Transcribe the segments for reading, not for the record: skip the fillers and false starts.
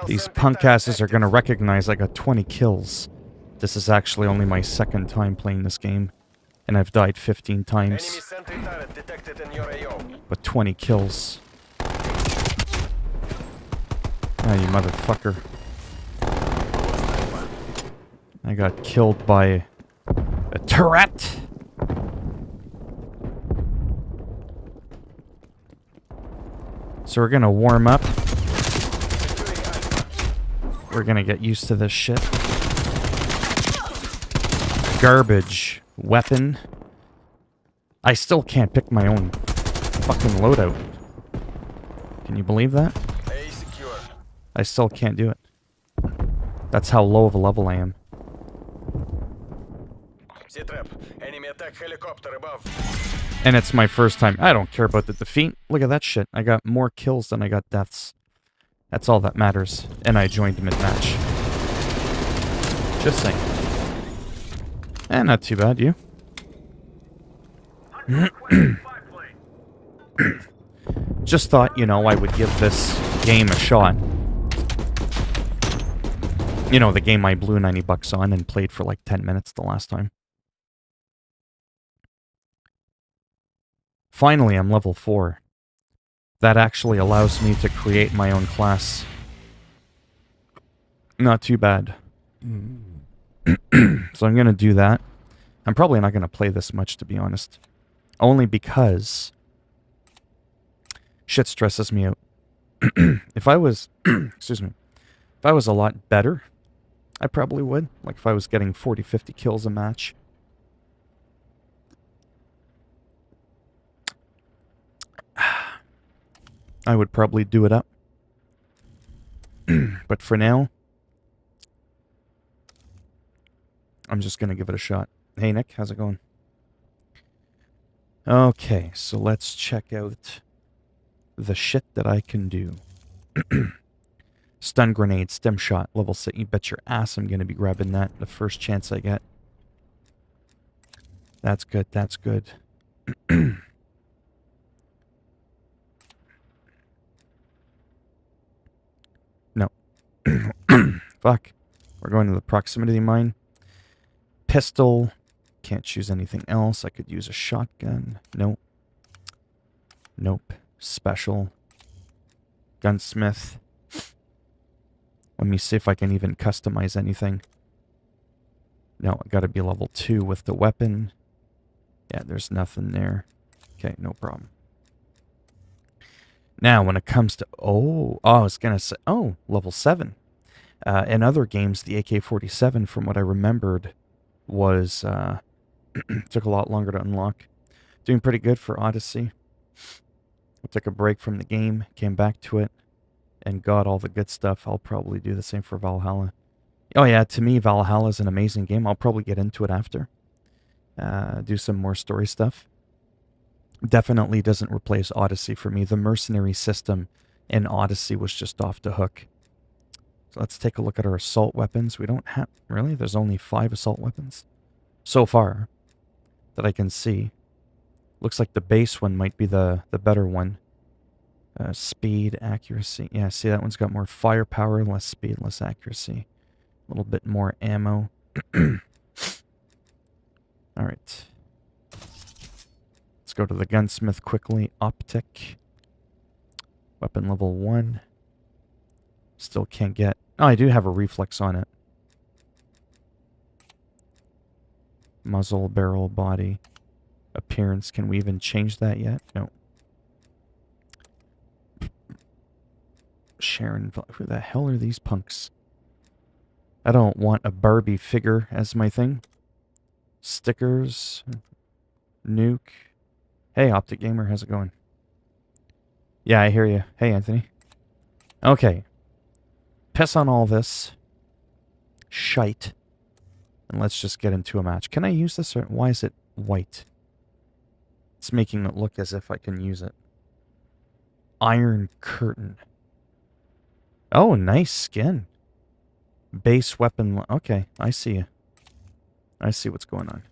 These punk asses are gonna recognize I got 20 kills. This is actually only my second time playing this game, and I've died 15 times. But 20 kills. Ah, you motherfucker. I got killed by a turret! So we're gonna warm up. We're gonna get used to this shit. Garbage weapon. I still can't pick my own fucking loadout. Can you believe that? I still can't do it. That's how low of a level I am. And it's my first time. I don't care about the defeat. Look at that shit. I got more kills than I got deaths. That's all that matters. And I joined mid-match. Just saying. Not too bad, you? Just thought, you know, I would give this game a shot. You know, the game I blew 90 bucks on and played for like 10 minutes the last time. Finally, I'm level 4. That actually allows me to create my own class. Not too bad. So I'm going to do that. I'm probably not going to play this much, to be honest. Only because shit stresses me out. If I was, excuse me, if I was a lot better, I probably would. Like if I was getting 40, 50 kills a match. I would probably do it up. But for now, I'm just going to give it a shot. Hey, Nick, how's it going? Okay, so let's check out the shit that I can do. Stun grenade, stem shot, level 6. You bet your ass I'm going to be grabbing that the first chance I get. That's good, that's good. No. Fuck. We're going to the proximity mine. Pistol. Can't choose anything else. I could use a shotgun. Nope. Nope. Special. Gunsmith. Let me see if I can even customize anything. No, I gotta be level 2 with the weapon. Yeah, there's nothing there. Okay, no problem. Now, when it comes to... Oh, I was gonna say... Oh, level 7. In other games, the AK-47, from what I remembered, was... took a lot longer to unlock. Doing pretty good for Odyssey. I took a break from the game, came back to it, and got all the good stuff. I'll probably do the same for Valhalla. Oh yeah, to me, Valhalla is an amazing game. I'll probably get into it after. Do some more story stuff. Definitely doesn't replace Odyssey for me. The mercenary system in Odyssey was just off the hook. So let's take a look at our assault weapons. We don't have... Really? There's only 5 assault weapons? So far, that I can see. Looks like the base one might be the better one. Speed, accuracy. Yeah, see, that one's got more firepower, less speed, less accuracy. A little bit more ammo. Alright. Let's go to the gunsmith quickly. Optic. Weapon level 1. Still can't get... Oh, I do have a reflex on it. Muzzle, barrel, body. Appearance. Can we even change that yet? No. Sharon... Who the hell are these punks? I don't want a Barbie figure as my thing. Stickers. Nuke. Hey, Optic Gamer, how's it going? Yeah, I hear you. Hey, Anthony. Okay. Piss on all this shite. And let's just get into a match. Can I use this, or why is it white? It's making it look as if I can use it. Iron Curtain. Oh, nice skin. Base weapon... Okay, I see you. I see what's going on.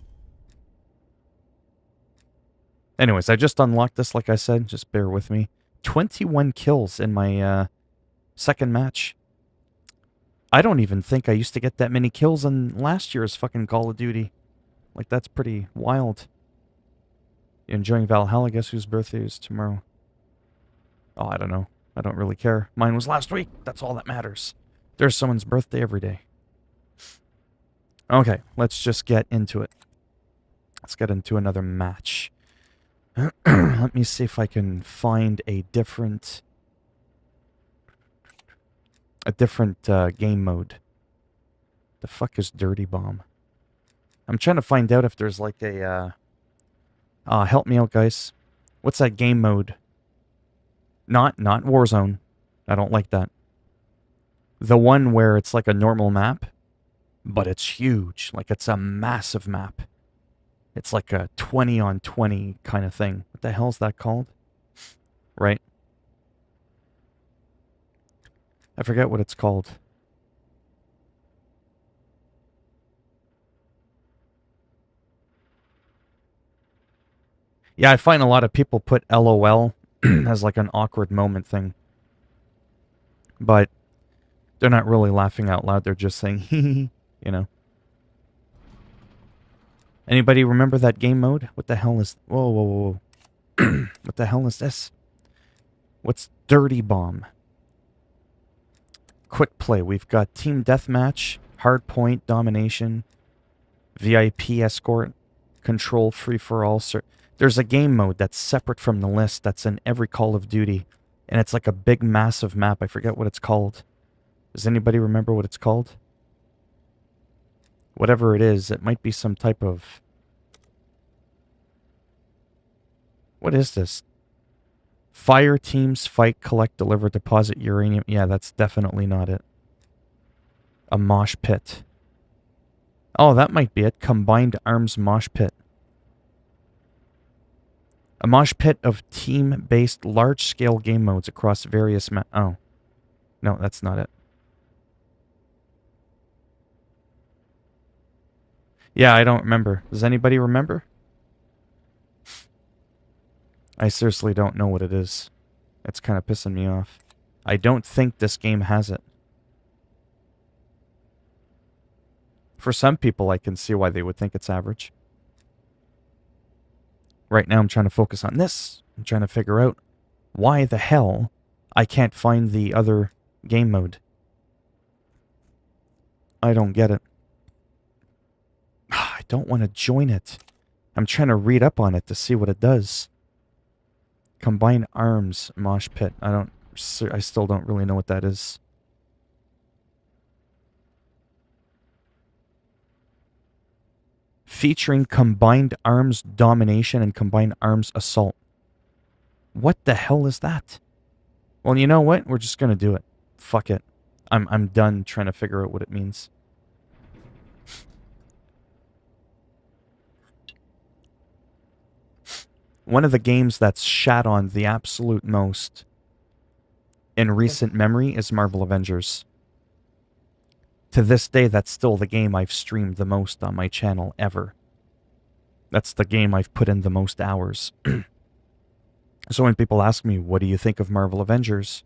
Anyways, I just unlocked this, like I said. Just bear with me. 21 kills in my second match. I don't even think I used to get that many kills in last year's fucking Call of Duty. Like, that's pretty wild. You enjoying Valhalla? Guess whose birthday is tomorrow? Oh, I don't know. I don't really care. Mine was last week. That's all that matters. There's someone's birthday every day. Okay, let's just get into it. Let's get into another match. Let me see if I can find a different game mode. The fuck is Dirty Bomb? I'm trying to find out if there's like a help me out, guys. What's that game mode? Not Warzone. I don't like that. The one where it's like a normal map, but it's huge. Like, it's a massive map. It's like a 20 on 20 kind of thing. What the hell's that called? Right? I forget what it's called. Yeah, I find a lot of people put LOL as like an awkward moment thing. But they're not really laughing out loud. They're just saying, hee, you know. Anybody remember that game mode? What the hell is... Whoa, whoa, whoa, whoa. What the hell is this? What's Dirty Bomb? Quick play. We've got Team Deathmatch, Hardpoint, Domination, VIP Escort, Control, Free-for-All. There's a game mode that's separate from the list that's in every Call of Duty. And it's like a big, massive map. I forget what it's called. Does anybody remember what it's called? Whatever it is, it might be some type of... What is this? Fire teams fight, collect, deliver, deposit uranium. Yeah, that's definitely not it. A mosh pit. Oh, that might be it. Combined Arms Mosh Pit. A mosh pit of team-based large-scale game modes across various Oh. No, that's not it. Yeah, I don't remember. Does anybody remember? I seriously don't know what it is. It's kind of pissing me off. I don't think this game has it. For some people, I can see why they would think it's average. Right now, I'm trying to focus on this. I'm trying to figure out why the hell I can't find the other game mode. I don't get it. I don't want to join it. I'm trying to read up on it to see what it does. Combined Arms Mosh Pit. I still don't really know what that is. Featuring Combined Arms Domination and Combined Arms Assault. What the hell is that? Well, you know what? We're just gonna do it. Fuck it. I'm done trying to figure out what it means. One of the games that's shat on the absolute most in recent memory is Marvel Avengers. To this day, that's still the game I've streamed the most on my channel ever. That's the game I've put in the most hours. So when people ask me, what do you think of Marvel Avengers?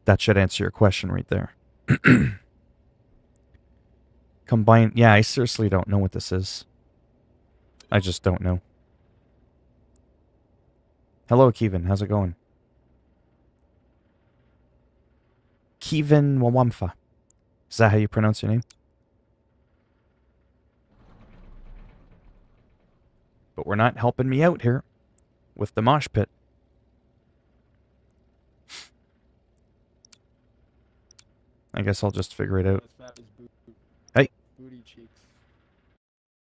That should answer your question right there. Combine... Yeah, I seriously don't know what this is. I just don't know. Hello, Kevin. How's it going? Kevin Wawamfa. Is that how you pronounce your name? But we're not helping me out here with the mosh pit. I guess I'll just figure it out. Hey.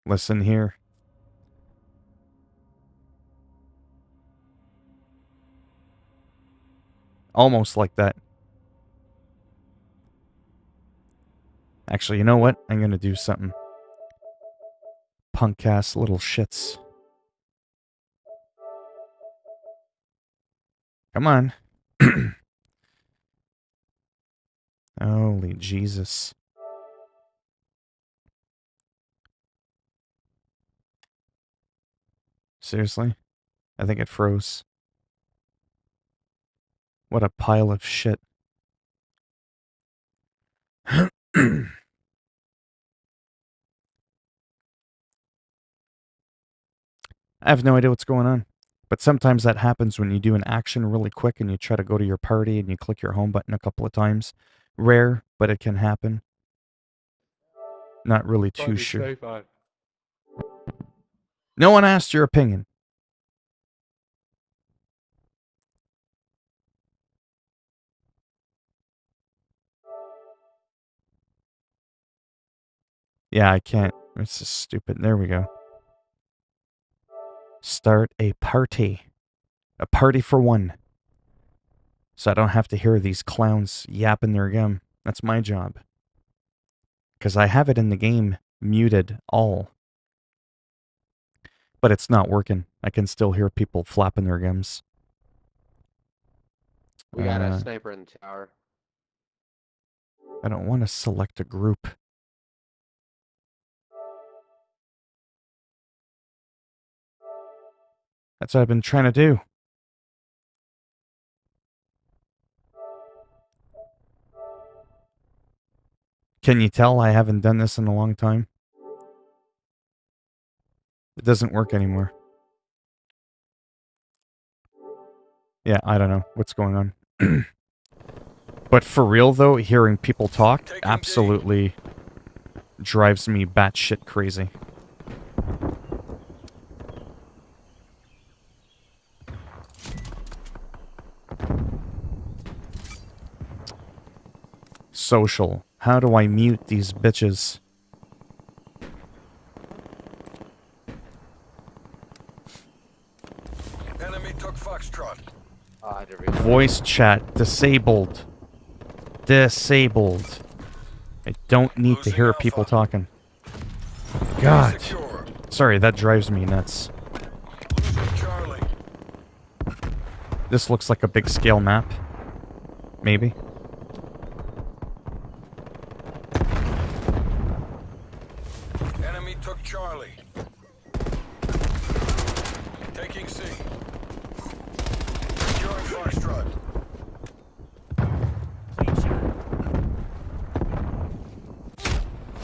Listen here. Almost like that. Actually, you know what? I'm gonna do something. Punk-ass little shits. Come on. Holy Jesus. Seriously? I think it froze. What a pile of shit. I have no idea what's going on. But sometimes that happens when you do an action really quick and you try to go to your party and you click your home button a couple of times. Rare, but it can happen. Not really too sure. No one asked your opinion. Yeah, I can't. This is stupid. There we go. Start a party. A party for one. So I don't have to hear these clowns yapping their gum. That's my job. Because I have it in the game muted all. But it's not working. I can still hear people flapping their gums. We got a sniper in the tower. I don't want to select a group. That's what I've been trying to do. Can you tell I haven't done this in a long time? It doesn't work anymore. Yeah, I don't know what's going on. But for real, though, hearing people talk absolutely drives me batshit crazy. Social. How do I mute these bitches? Enemy took Foxtrot. Voice chat disabled. Disabled. I don't need to hear people talking. God. Sorry, that drives me nuts. This looks like a big scale map. Maybe. Enemy took Charlie. Taking C. Securing Foxtrot.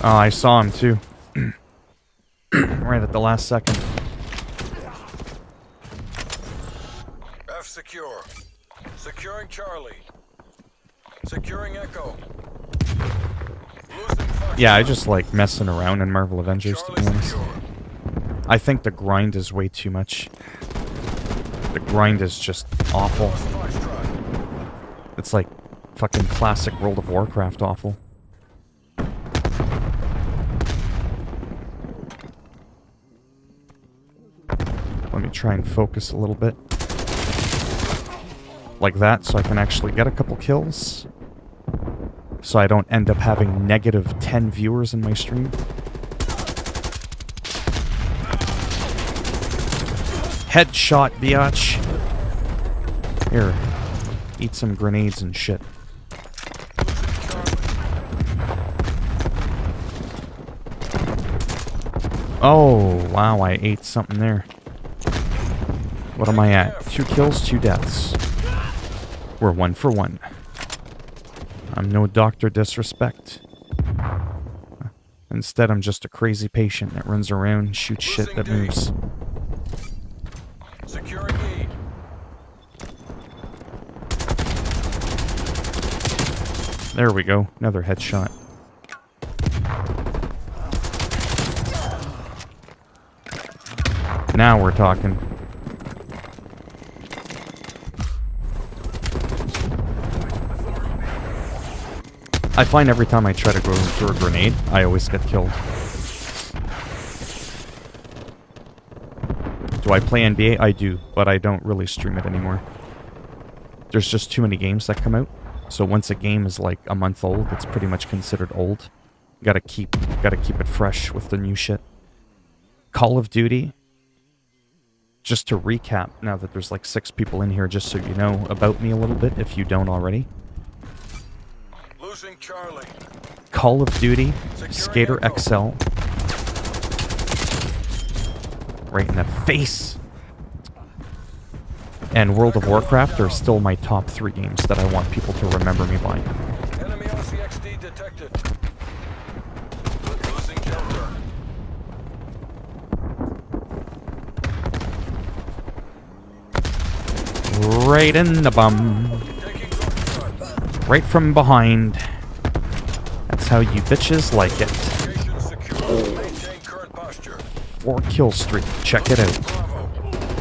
Oh, I saw him too. Right at the last second. F secure. Securing Charlie. Securing Echo. Losing Foxtrot. Yeah, I just like messing around in Marvel Avengers, to be honest. I think the grind is way too much. The grind is just awful. It's like fucking classic World of Warcraft awful. Let me try and focus a little bit. Like that, so I can actually get a couple kills. So I don't end up having negative 10 viewers in my stream. Headshot, biatch. Here, eat some grenades and shit. Oh, wow, I ate something there. What am I at? 2 kills, 2 deaths. We're 1 for 1. I'm no Dr. Disrespect. Instead, I'm just a crazy patient that runs around and shoots shit that moves. Securing E. There we go. Another headshot. Now we're talking. I find every time I try to go through a grenade, I always get killed. Do I play NBA? I do, but I don't really stream it anymore. There's just too many games that come out. So once a game is like a month old, it's pretty much considered old. Gotta keep it fresh with the new shit. Call of Duty. Just to recap, now that there's like 6 people in here, just so you know about me a little bit, if you don't already. Losing Charlie. Call of Duty, Skater XL. Right in the face. and World of Warcraft are still my top 3 games that I want people to remember me by. Enemy RCXD detected. Losing Delta. Right in the bum. Taking shot. Right from behind. That's how you bitches like it. Location secure. Maintain current posture. 4 kill streak. Check it out. Bravo.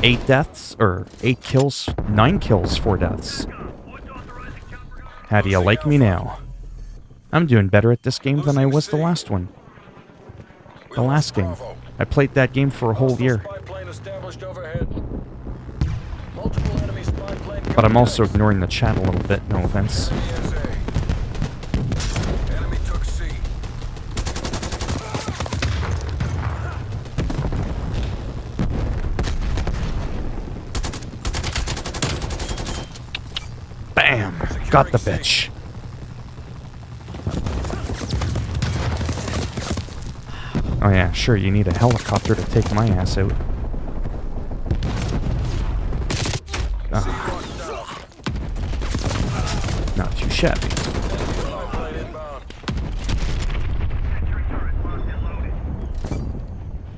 8 deaths, or 8 kills, 9 kills, 4 deaths. How do you like me now? I'm doing better at this game than I was the last one. The last game. I played that game for a whole year. Spy plane established overhead. Multiple enemy spy plane But I'm also ignoring the chat a little bit, no offense. Enemy took C. Bam! Got the bitch. Oh yeah, sure, you need a helicopter to take my ass out. Ah, not too shabby. Spy plane inbound.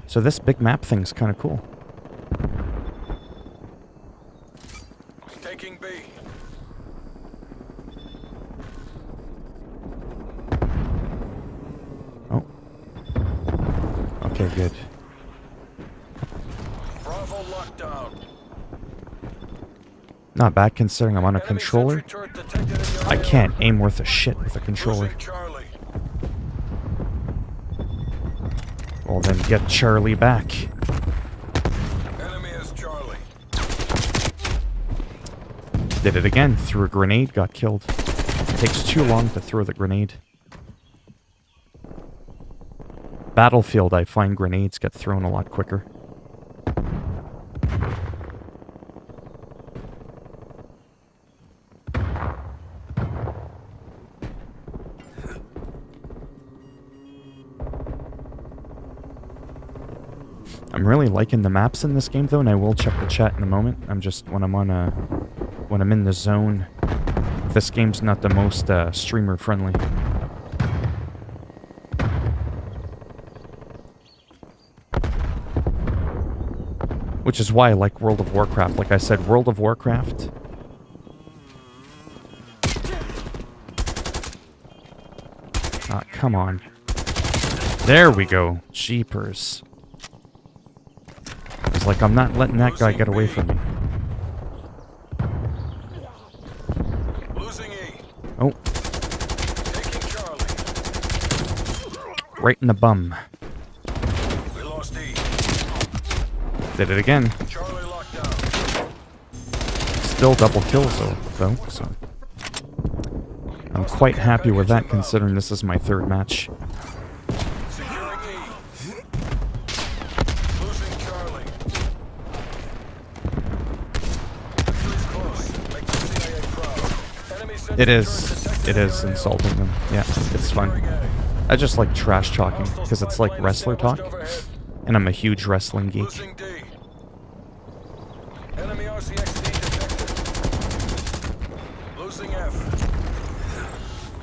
So this big map thing's kind of cool. Taking B. Oh. Okay, good. Bravo lockdown. Not bad considering I'm on a Enemy controller. sentry turret detected in your I area. can't aim worth a shit with a controller. Losing Charlie. Well then get Charlie back. Enemy is Charlie. Did it again. Threw a grenade, got killed. Takes too long to throw the grenade. Battlefield, I find grenades get thrown a lot quicker. I'm really liking the maps in this game though, and I will check the chat in a moment. I'm just, when I'm in the zone, this game's not the most streamer friendly. Which is why I like World of Warcraft. Like I said, World of Warcraft. Ah, come on. There we go. Jeepers. It's like I'm not letting that guy get away from me. Losing E. Oh, Taking Charlie. right in the bum. We lost E. Did it again. Charlie locked down. Still double kills though, so I'm quite happy with that considering this is my 3rd match. Securing E. Losing Charlie. Victory's close. Make the CIA proud. Enemy sentry It is turret detected in insulting them. Yeah, it's fun. Securing A. I just like trash talking Hostile because it's spy like plane wrestler talk, established overhead. and I'm a huge wrestling geek. Losing D. Enemy RCXD detected. Losing F.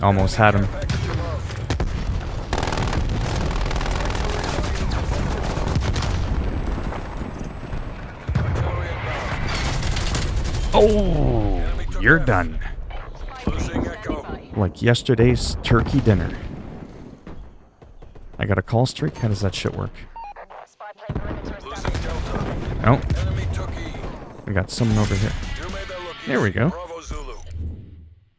Almost had him. Package above. Artillery inbound. Oh, Enemy took you're F. done. Losing Echo. Like yesterday's turkey dinner. I got a call streak? How does that shit work? Losing Delta. Oh, Enemy took E. we got someone over here. You made that look There we easy. go. Bravo Zulu.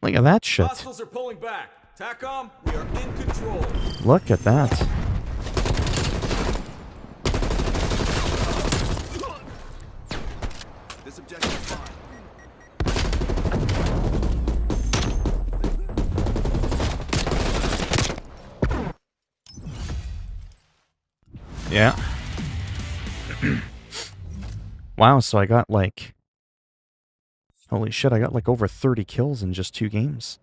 Look at that shit. Hostiles are pulling back. TACOM, we are in control. Look at that. This objective is fine. Yeah. Wow, so I got like... Holy shit, I got like over 30 kills in just 2 games.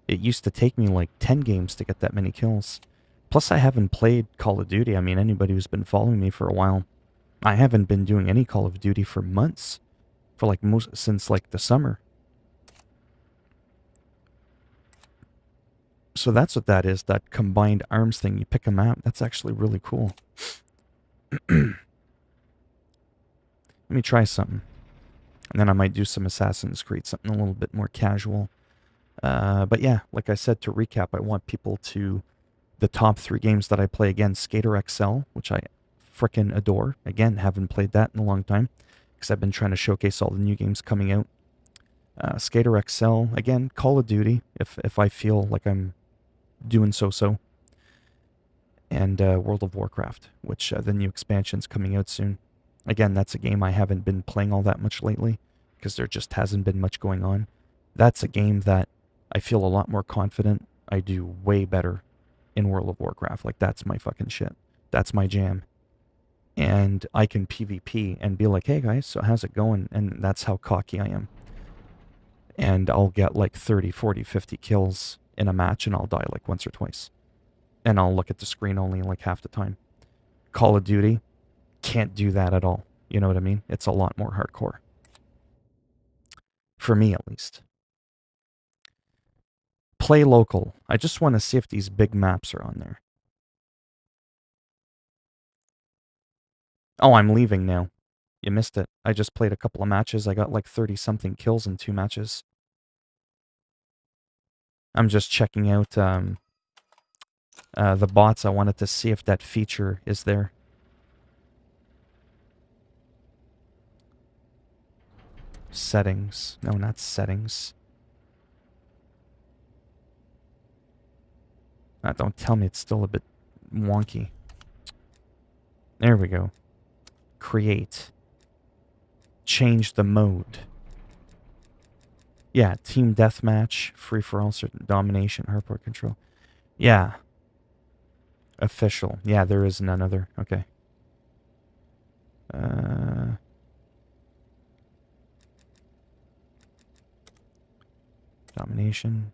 It used to take me like 10 games to get that many kills. Plus I haven't played Call of Duty. I mean, anybody who's been following me for a while, I haven't been doing any Call of Duty for months. for like since like the summer. So that's what that is, that combined arms thing. You pick a map. That's actually really cool. Let me try something. And then I might do some Assassin's Creed, something a little bit more casual. But yeah, like I said, to recap, I want people to... The top 3 games that I play, again, Skater XL, which I frickin' adore. Again, haven't played that in a long time, because I've been trying to showcase all the new games coming out. Skater XL, again, Call of Duty, if I feel like I'm doing so. And World of Warcraft, which the new expansion's coming out soon. Again, that's a game I haven't been playing all that much lately, because there just hasn't been much going on. That's a game that I feel a lot more confident. I do way better in World of Warcraft. Like, that's my fucking shit. That's my jam. And I can PvP and be like, hey guys, so how's it going? And that's how cocky I am. And I'll get like 30, 40, 50 kills in a match, and I'll die like once or twice. And I'll look at the screen only like half the time. Call of Duty, can't do that at all. You know what I mean? It's a lot more hardcore. For me, at least. Play local. I just want to see if these big maps are on there. Oh, I'm leaving now. You missed it. I just played a couple of matches. I got like 30-something kills in 2 matches. I'm just checking out the bots. I wanted to see if that feature is there. Settings. No, not settings. Don't tell me it's still a bit wonky. There we go. Create. Change the mode. Yeah, team deathmatch, free-for-all, certain domination, hardcore control. Yeah. Official. Yeah, there is none other. Okay. Domination.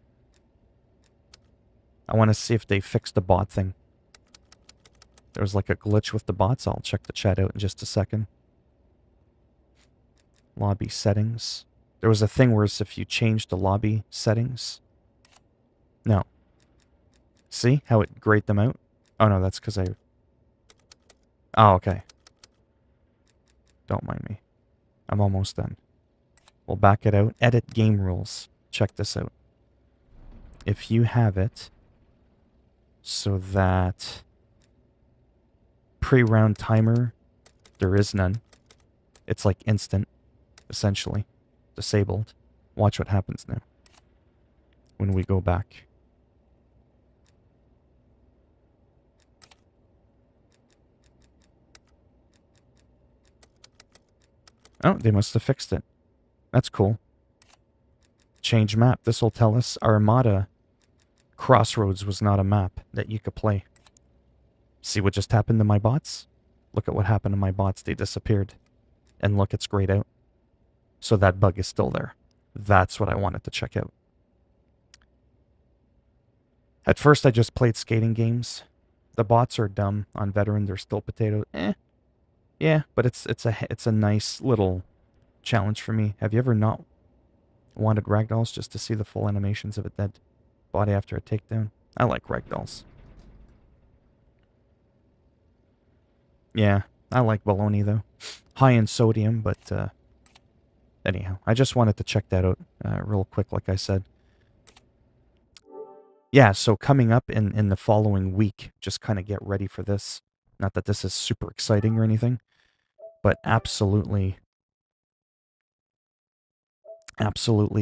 I want to see if they fixed the bot thing. There was like a glitch with the bots. I'll check the chat out in just a second. Lobby settings. There was a thing where if you change the lobby settings... No. See how it grayed them out? Oh no, that's because I... Oh, okay. Don't mind me. I'm almost done. We'll back it out. Edit game rules. Check this out. If you have it so that pre-round timer, there is none. It's like instant, essentially. Disabled. Watch what happens now when we go back. Oh, they must have fixed it. That's cool. Change map. This will tell us Armada Crossroads was not a map that you could play. See what just happened to my bots? Look at what happened to my bots. They disappeared. And look, it's grayed out. So that bug is still there. That's what I wanted to check out. At first, I just played skating games. The bots are dumb. On veteran, they're still potato. Yeah, but it's a nice little challenge for me. Have you ever not wanted ragdolls just to see the full animations of a dead body after a takedown? I like ragdolls. Yeah, I like bologna though. High in sodium, but anyhow, I just wanted to check that out real quick, like I said. Yeah, so coming up in the following week, just kind of get ready for this. Not that this is super exciting or anything, but absolutely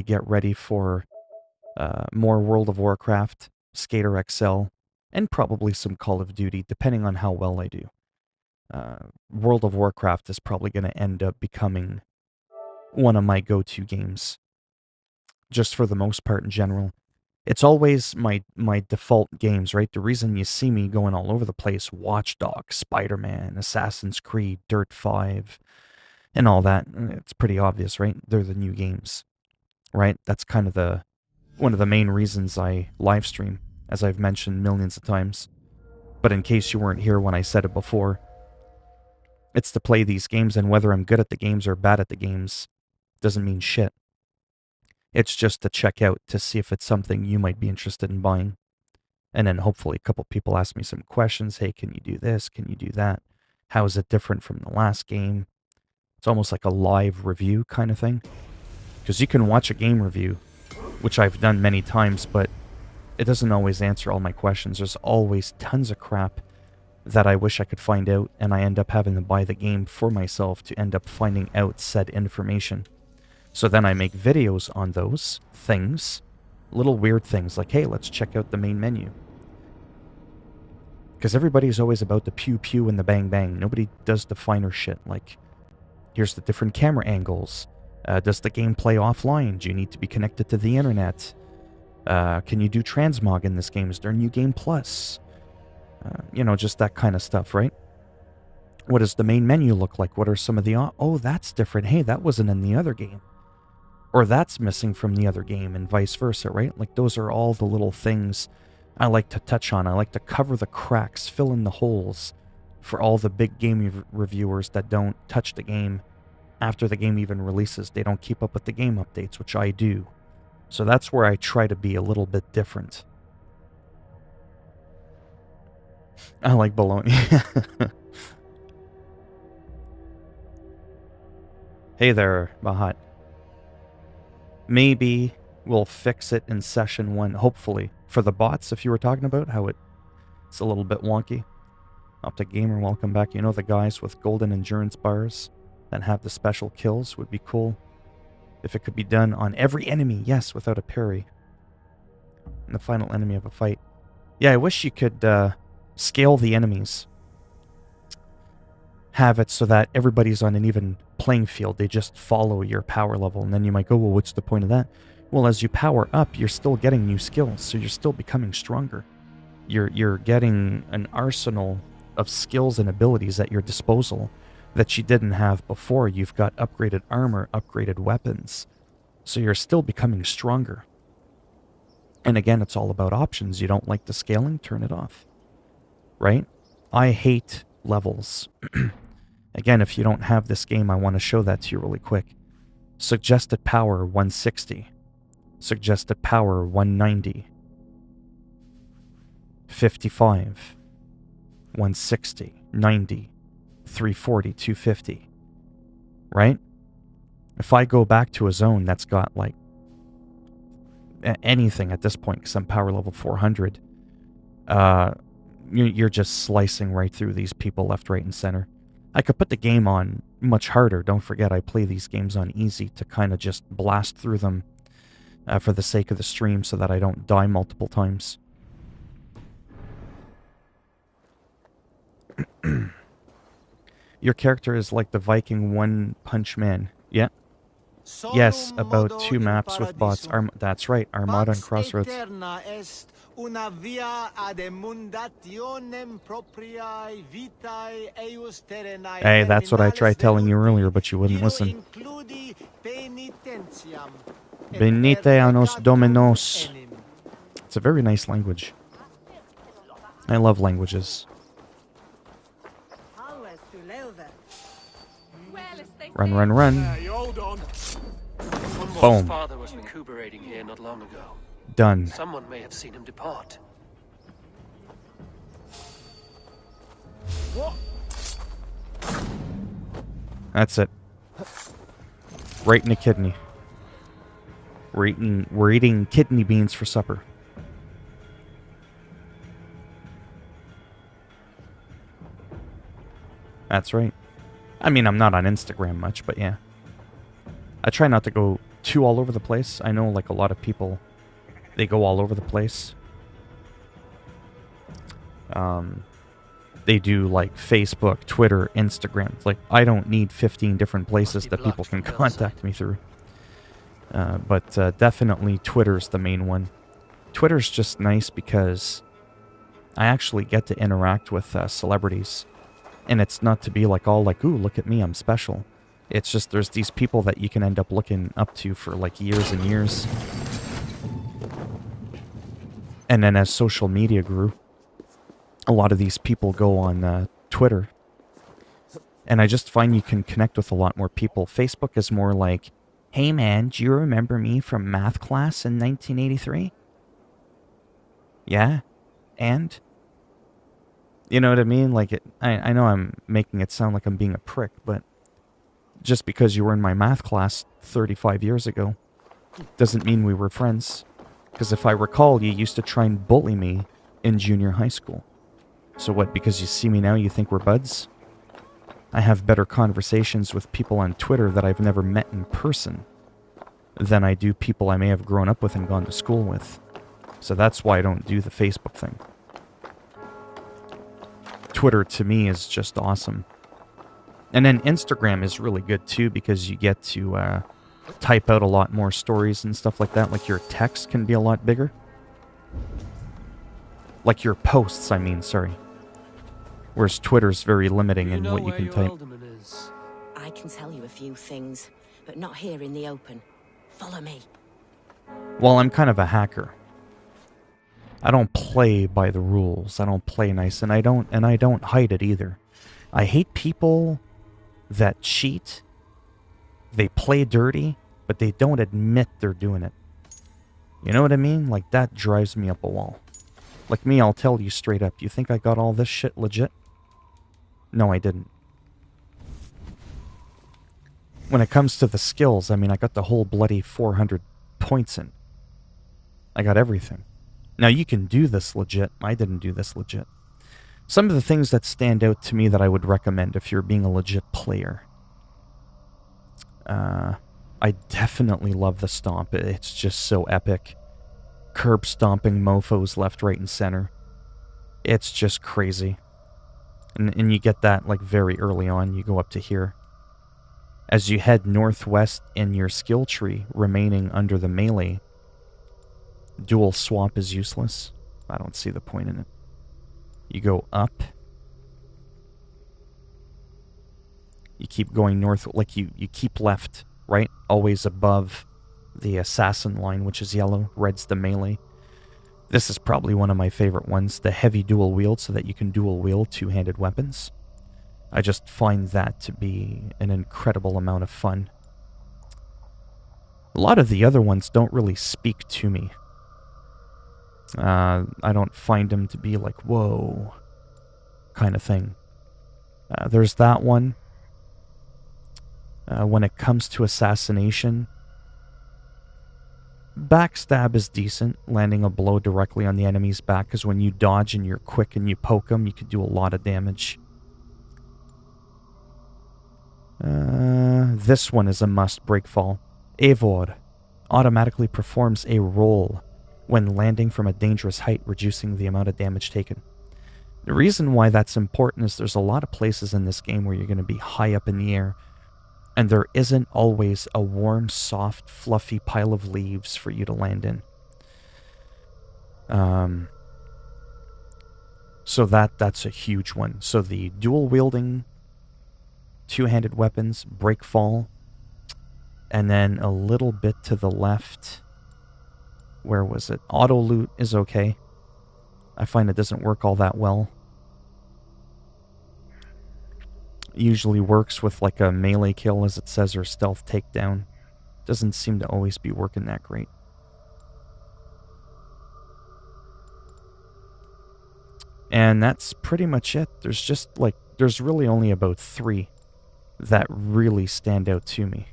get ready for more World of Warcraft, Skater XL, and probably some Call of Duty, depending on how well I do. World of Warcraft is probably going to end up becoming one of my go-to games, just for the most part in general. It's always my default games, right? The reason you see me going all over the place, Watch Dogs, Spider-Man, Assassin's Creed, Dirt 5, and all that, it's pretty obvious, right? They're the new games, right? That's kind of one of the main reasons I live stream, as I've mentioned millions of times. But in case you weren't here when I said it before, it's to play these games, and whether I'm good at the games or bad at the games, doesn't mean shit. It's just to check out to see if it's something you might be interested in buying. And then hopefully a couple people ask me some questions. Hey, can you do this? Can you do that? How is it different from the last game? It's almost like a live review kind of thing. Because you can watch a game review, which I've done many times, but it doesn't always answer all my questions. There's always tons of crap that I wish I could find out, and I end up having to buy the game for myself to end up finding out said information. So then I make videos on those things, little weird things like, hey, let's check out the main menu. Because everybody's always about the pew pew and the bang bang. Nobody does the finer shit, like, here's the different camera angles. Does the game play offline? Do you need to be connected to the internet? Can you do transmog in this game? Is there a new game plus? You know, just that kind of stuff, right? What does the main menu look like? What are some of the... Oh, that's different. Hey, that wasn't in the other game. Or that's missing from the other game, and vice versa, right? Like, those are all the little things I like to touch on. I like to cover the cracks, fill in the holes for all the big game reviewers that don't touch the game after the game even releases. They don't keep up with the game updates, which I do. So that's where I try to be a little bit different. I like baloney. Hey there, Mahat. Maybe we'll fix it in session 1, hopefully. For the bots, if you were talking about how it's a little bit wonky. Optic Gamer, welcome back. You know the guys with golden endurance bars that have the special kills would be cool. If it could be done on every enemy, yes, without a parry. And the final enemy of a fight. Yeah, I wish you could scale the enemies. Have it so that everybody's on an even playing field. They just follow your power level. And then you might go, well, what's the point of that? Well, as you power up, you're still getting new skills. So you're still becoming stronger. You're getting an arsenal of skills and abilities at your disposal that you didn't have before. You've got upgraded armor, upgraded weapons. So you're still becoming stronger. And again, it's all about options. You don't like the scaling? Turn it off. Right? I hate levels. Again, if you don't have this game, I want to show that to you really quick. Suggested power 160. Suggested power 190. 55. 160. 90. 340. 250. Right? If I go back to a zone that's got like anything at this point, because I'm power level 400, you're just slicing right through these people left, right, and center. I could put the game on much harder. Don't forget, I play these games on easy to kind of just blast through them for the sake of the stream so that I don't die multiple times. Your character is like the Viking One-Punch Man. Yeah. Yes, about 2 maps with bots. That's right, Armada and Crossroads. Una via ad emundationem propriae vitae eius terrenae. Hey, that's what I tried telling you earlier, but you wouldn't listen. Venite a nos dominos. It's a very nice language. I love languages. Run, run, run. Boom. Father was recuperating here not long ago. Done. Someone may have seen him depart. What? That's it. Right in the kidney. We're eating kidney beans for supper. That's right. I mean, I'm not on Instagram much, but yeah. I try not to go too all over the place. I know, like, a lot of people, they go all over the place. They do, like, Facebook, Twitter, Instagram. It's like, I don't need 15 different places that people can contact me through. But definitely Twitter's the main one. Twitter's just nice because I actually get to interact with celebrities. And it's not to be like all like, ooh, look at me, I'm special. It's just there's these people that you can end up looking up to for like years and years. And then as social media grew, a lot of these people go on Twitter. And I just find you can connect with a lot more people. Facebook is more like, Hey man, do you remember me from math class in 1983? Yeah? And? You know what I mean? Like, I know I'm making it sound like I'm being a prick, but just because you were in my math class 35 years ago doesn't mean we were friends. Because if I recall, you used to try and bully me in junior high school. So what, because you see me now, you think we're buds? I have better conversations with people on Twitter that I've never met in person than I do people I may have grown up with and gone to school with. So that's why I don't do the Facebook thing. Twitter to me is just awesome. And then Instagram is really good too because you get to type out a lot more stories and stuff like that. Like your text can be a lot bigger. Like your posts, I mean, sorry. Whereas Twitter's very limiting in what you can type. I can tell you a few things, but not here in the open. Follow me. Well, I'm kind of a hacker. I don't play by the rules. I don't play nice, and I don't hide it either. I hate people that cheat. They play dirty, but they don't admit they're doing it. You know what I mean? Like, that drives me up a wall. Like me, I'll tell you straight up. You think I got all this shit legit? No, I didn't. When it comes to the skills, I mean, I got the whole bloody 400 points in. I got everything. Now, you can do this legit. I didn't do this legit. Some of the things that stand out to me that I would recommend if you're being a legit player. I definitely love the stomp. It's just so epic. Curb stomping mofos left, right, and center. It's just crazy. And you get that like very early on. You go up to here. As you head northwest in your skill tree, remaining under the melee, dual swap is useless. I don't see the point in it. You go up. You keep going north, like you keep left, right? Always above the assassin line, which is yellow. Red's the melee. This is probably one of my favorite ones, the heavy dual wield, so that you can dual wield two-handed weapons. I just find that to be an incredible amount of fun. A lot of the other ones don't really speak to me. I don't find them to be like, whoa, kind of thing. There's that one. When it comes to assassination, backstab is decent, landing a blow directly on the enemy's back, because when you dodge and you're quick and you poke them, you can do a lot of damage. This one is a must, Breakfall. Eivor automatically performs a roll when landing from a dangerous height, reducing the amount of damage taken. The reason why that's important is there's a lot of places in this game where you're going to be high up in the air, and there isn't always a warm, soft, fluffy pile of leaves for you to land in. So that's a huge one. So the dual wielding two-handed weapons, breakfall, and then a little bit to the left. Where was it? Auto loot is okay. I find it doesn't work all that well. Usually works with like a melee kill, as it says, or stealth takedown. Doesn't seem to always be working that great. And that's pretty much it. There's really only about 3 that really stand out to me.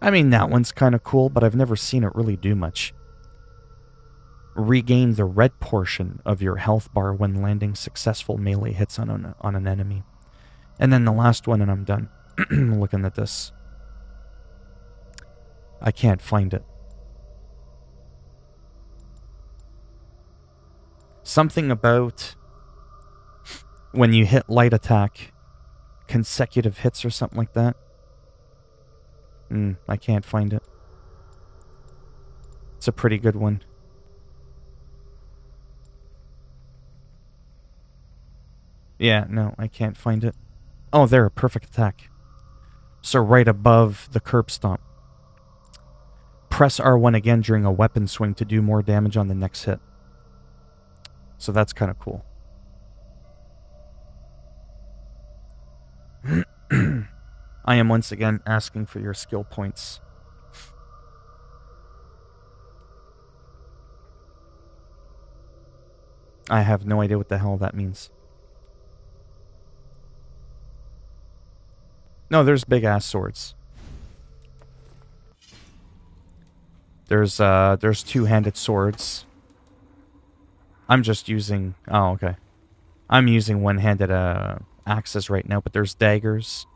I mean, that one's kind of cool, but I've never seen it really do much. Regain the red portion of your health bar when landing successful melee hits on an enemy. And then the last one, and I'm done. Looking at this. I can't find it. Something about when you hit light attack, consecutive hits or something like that. I can't find it. It's a pretty good one. Yeah, no, I can't find it. Oh, there, a perfect attack. So right above the curb stomp. Press R1 again during a weapon swing to do more damage on the next hit. So that's kind of cool. I am once again asking for your skill points. I have no idea what the hell that means. No, there's big-ass swords. There's two-handed swords. I'm just using... Oh, okay. I'm using one-handed axes right now, but there's daggers.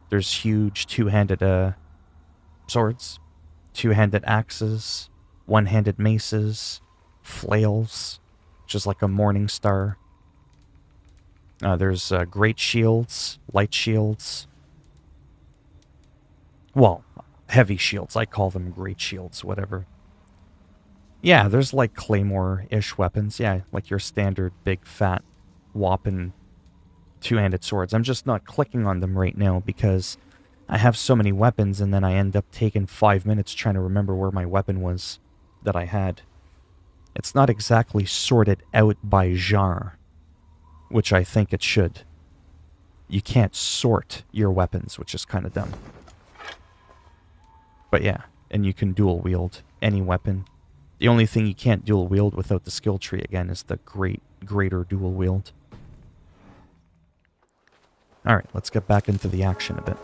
There's huge two-handed swords. Two-handed axes. One-handed maces. Flails. Which is like a morning star. There's great shields. Light shields. Well, heavy shields. I call them great shields, whatever. Yeah, there's like claymore-ish weapons. Yeah, like your standard big fat whopping two-handed swords. I'm just not clicking on them right now because I have so many weapons and then I end up taking 5 minutes trying to remember where my weapon was that I had. It's not exactly sorted out by genre, which I think it should. You can't sort your weapons, which is kind of dumb. But yeah, and you can dual wield any weapon. The only thing you can't dual wield without the skill tree again is the greater dual wield. Alright, let's get back into the action a bit.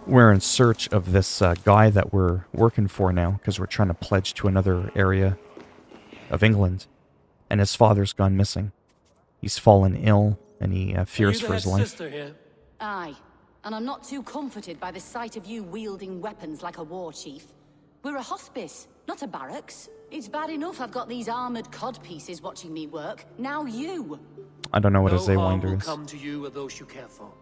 We're in search of this guy that we're working for now, because we're trying to pledge to another area of England. And his father's gone missing. He's fallen ill, and he fears for his life. Sister here? Aye, and I'm not too comforted by the sight of you wielding weapons like a war chief. We're a hospice, not a barracks. It's bad enough I've got these armored codpieces watching me work. Now you! I don't know what a No harm Zaywinder will is. come to you or those you care for.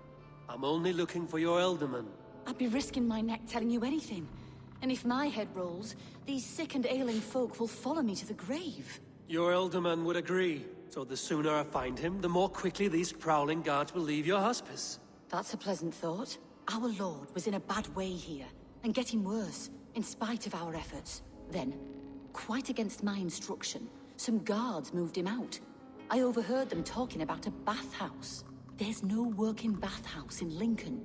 I'm only looking for your elderman. I'd be risking my neck telling you anything. And if my head rolls, these sick and ailing folk will follow me to the grave. Your elderman would agree. So the sooner I find him, the more quickly these prowling guards will leave your hospice. That's a pleasant thought. Our lord was in a bad way here, and getting worse, in spite of our efforts. Then, quite against my instruction, some guards moved him out. I overheard them talking about a bathhouse. There's no working bathhouse in Lincoln.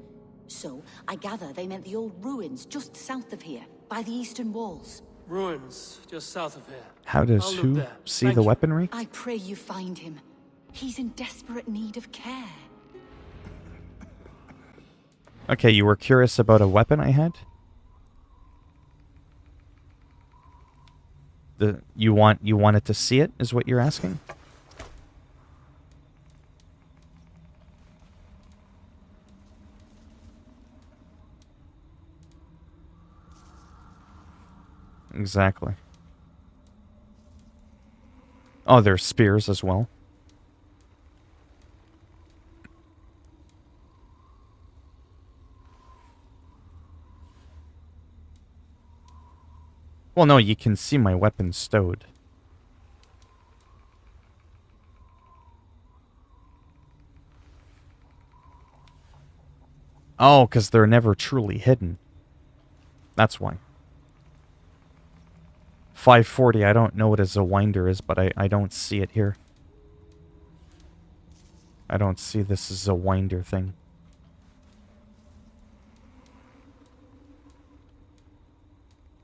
So, I gather they meant the old ruins just south of here, by the eastern walls. Ruins, just south of here. How does I'll look who there. see Thank the you. weaponry? I pray you find him. He's in desperate need of care. Okay, you were curious about a weapon I had? You wanted to see it, is what you're asking? Exactly. Oh, there's spears as well. Well, no, you can see my weapon stowed. Oh, because they're never truly hidden. That's why. 540, I don't know what a Zaywinder is, but I don't see it here. I don't see this as a Zaywinder thing.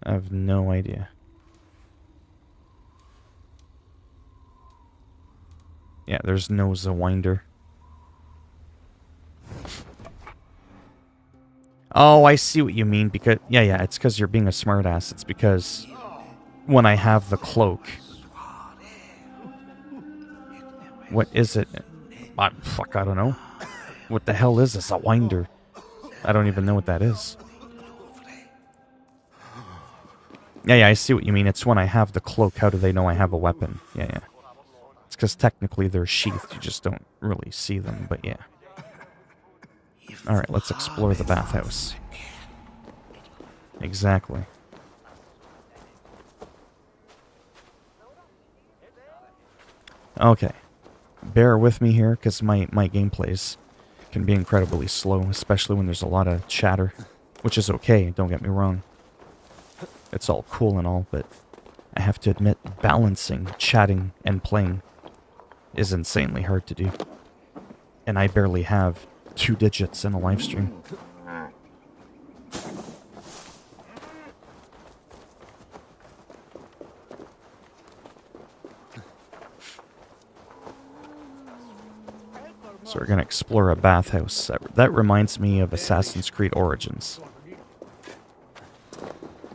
I have no idea. Yeah, there's no Zaywinder. Oh, I see what you mean, because... Yeah, it's because you're being a smartass. It's because... when I have the cloak... What is it? Fuck, I don't know. What the hell is this? A Zaywinder? I don't even know what that is. Yeah, I see what you mean. It's when I have the cloak. How do they know I have a weapon? Yeah. It's because technically they're sheathed. You just don't really see them, but yeah. Alright, let's explore the bathhouse. Exactly. Okay. Bear with me here, because my gameplays can be incredibly slow, especially when there's a lot of chatter. Which is okay, don't get me wrong. It's all cool and all, but I have to admit, balancing chatting and playing is insanely hard to do. And I barely have 2 digits in a live stream. So we're going to explore a bathhouse. That reminds me of Assassin's Creed Origins.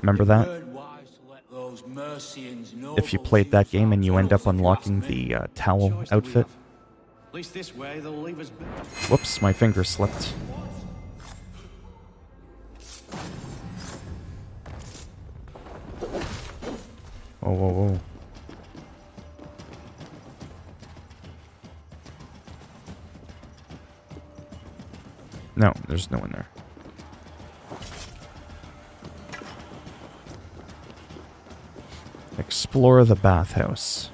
Remember that? If you played that game and you end up unlocking the towel outfit. Whoops, my finger slipped. Whoa, whoa, whoa. No, there's no one there. Explore the bathhouse.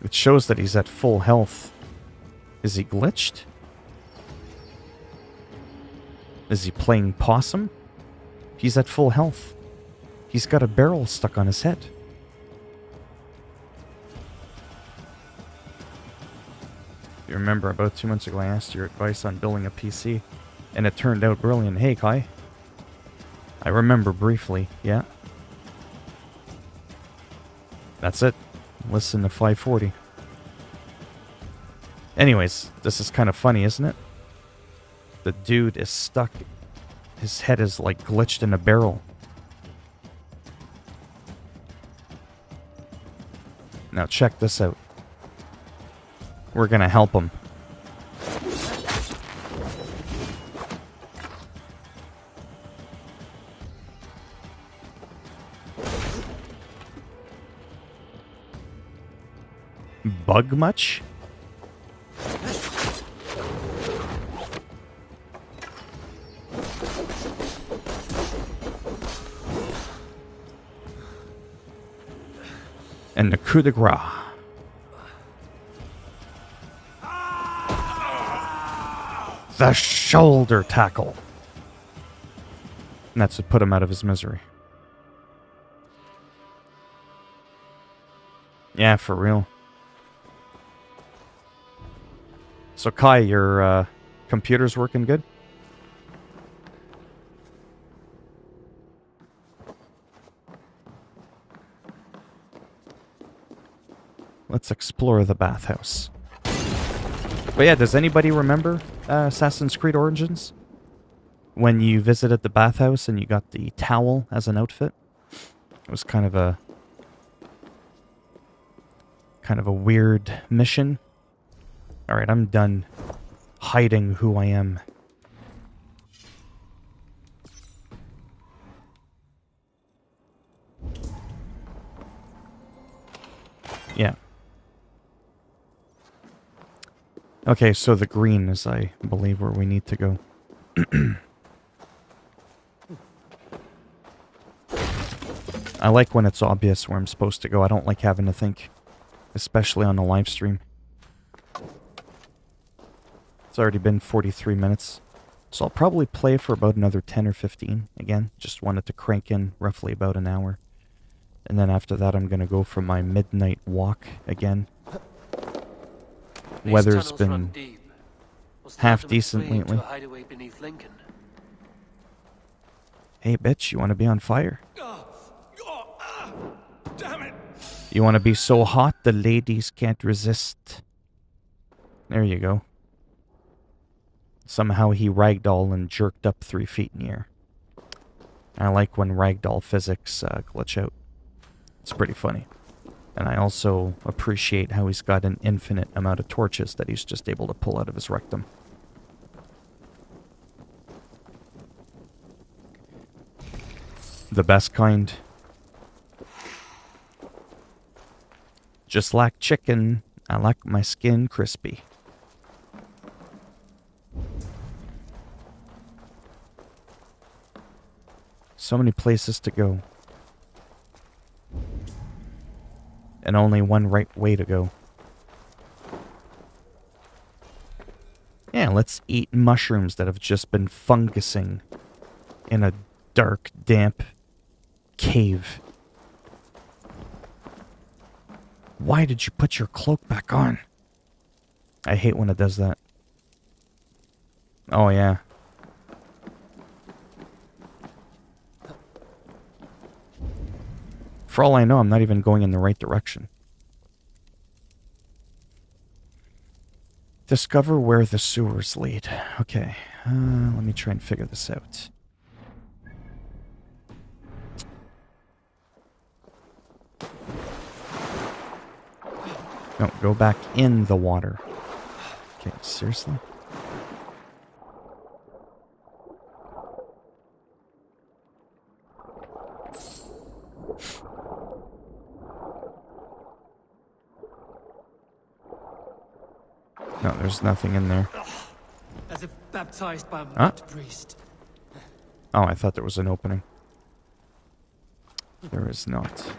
It shows that he's at full health. Is he glitched? Is he playing possum? He's at full health. He's got a barrel stuck on his head. You remember about 2 months ago I asked your advice on building a PC, and it turned out brilliant. Hey, Kai. I remember briefly, yeah. That's it. Listen to 540. Anyways, this is kind of funny, isn't it? The dude is stuck. His head is like glitched in a barrel. Now check this out. We're gonna help him. Bug much? And the coup de grace. The shoulder tackle. And that's to put him out of his misery. Yeah, for real. So Kai, your computer's working good? Let's explore the bathhouse. But yeah, does anybody remember Assassin's Creed Origins? When you visited the bathhouse and you got the towel as an outfit? It was kind of a weird mission. Alright, I'm done hiding who I am. Yeah. Okay, so the green is, I believe, where we need to go. I like when it's obvious where I'm supposed to go. I don't like having to think, especially on a live stream. It's already been 43 minutes, so I'll probably play for about another 10 or 15. Again, just wanted to crank in roughly about an hour. And then after that, I'm going to go for my midnight walk again. Weather's been half decent lately. Hey, bitch, you want to be on fire? Damn it! You want to be so hot the ladies can't resist? There you go. Somehow he ragdoll and jerked up 3 feet in the air. I like when ragdoll physics glitch out. It's pretty funny. And I also appreciate how he's got an infinite amount of torches that he's just able to pull out of his rectum. The best kind. Just like chicken, I like my skin crispy. So many places to go. And only one right way to go. Yeah, let's eat mushrooms that have just been fungusing in a dark, damp cave. Why did you put your cloak back on? I hate when it does that. Oh, yeah. For all I know, I'm not even going in the right direction. Discover where the sewers lead. Okay, let me try and figure this out. No, go back in the water. Okay, seriously? No, there's nothing in there. As if baptized by a Huh? mad priest. Oh, I thought there was an opening. There is not.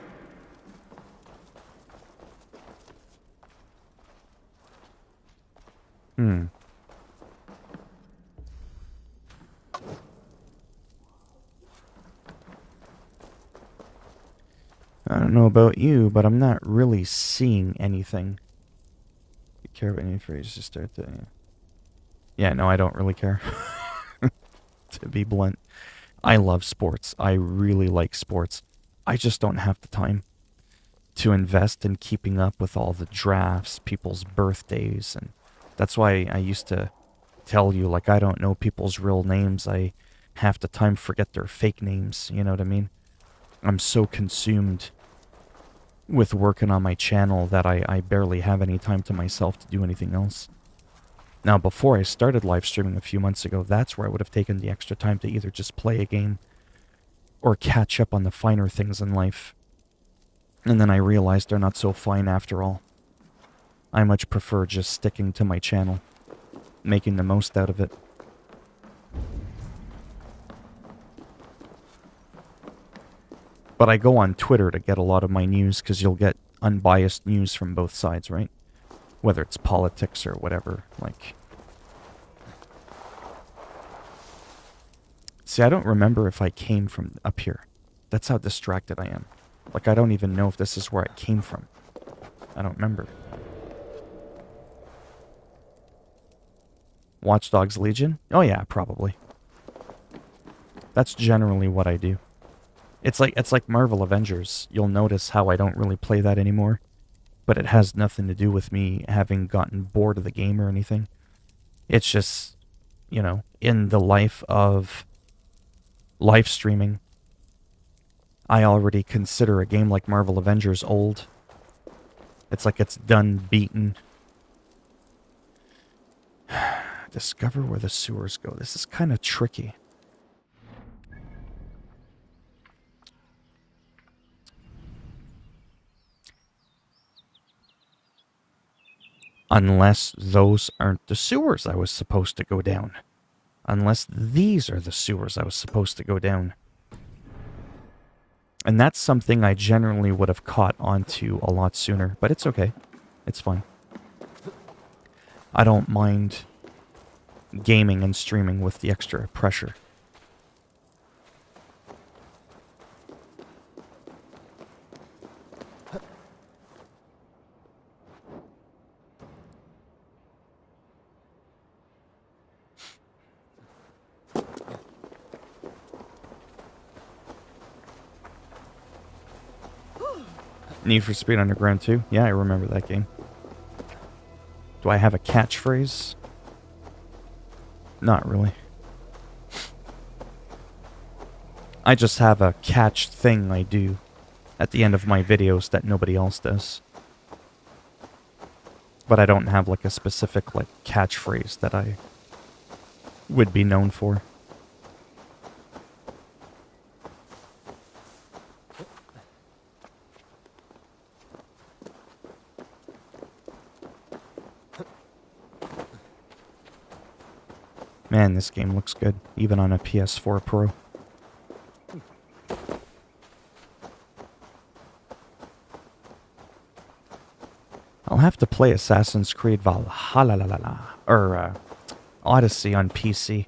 I don't know about you, but I'm not really seeing anything. You care about any phrase to start the... Yeah, no, I don't really care. To be blunt. I love sports. I really like sports. I just don't have the time to invest in keeping up with all the drafts, people's birthdays, and that's why I used to tell you, like, I don't know people's real names. I half the time forget their fake names, you know what I mean? I'm so consumed with working on my channel that I barely have any time to myself to do anything else. Now, before I started live streaming a few months ago, that's where I would have taken the extra time to either just play a game or catch up on the finer things in life. And then I realized they're not so fine after all. I much prefer just sticking to my channel, making the most out of it. But I go on Twitter to get a lot of my news, because you'll get unbiased news from both sides, right? Whether it's politics or whatever, like... See, I don't remember if I came from up here. That's how distracted I am. Like, I don't even know if this is where I came from. I don't remember. Watch Dogs Legion? Oh yeah, probably. That's generally what I do. It's like Marvel Avengers. You'll notice how I don't really play that anymore. But it has nothing to do with me having gotten bored of the game or anything. It's just, you know, in the life of live streaming, I already consider a game like Marvel Avengers old. It's like it's done, beaten. Discover where the sewers go. This is kind of tricky. Unless those aren't the sewers I was supposed to go down. Unless these are the sewers I was supposed to go down. And that's something I generally would have caught onto a lot sooner. But it's okay. It's fine. I don't mind gaming and streaming with the extra pressure. Need for Speed Underground 2? Yeah, I remember that game. Do I have a catchphrase? Not really. I just have a catch thing I do at the end of my videos that nobody else does. But I don't have like a specific like catchphrase that I would be known for. Man, this game looks good, even on a PS4 Pro. I'll have to play Assassin's Creed Valhalla, or Odyssey on PC.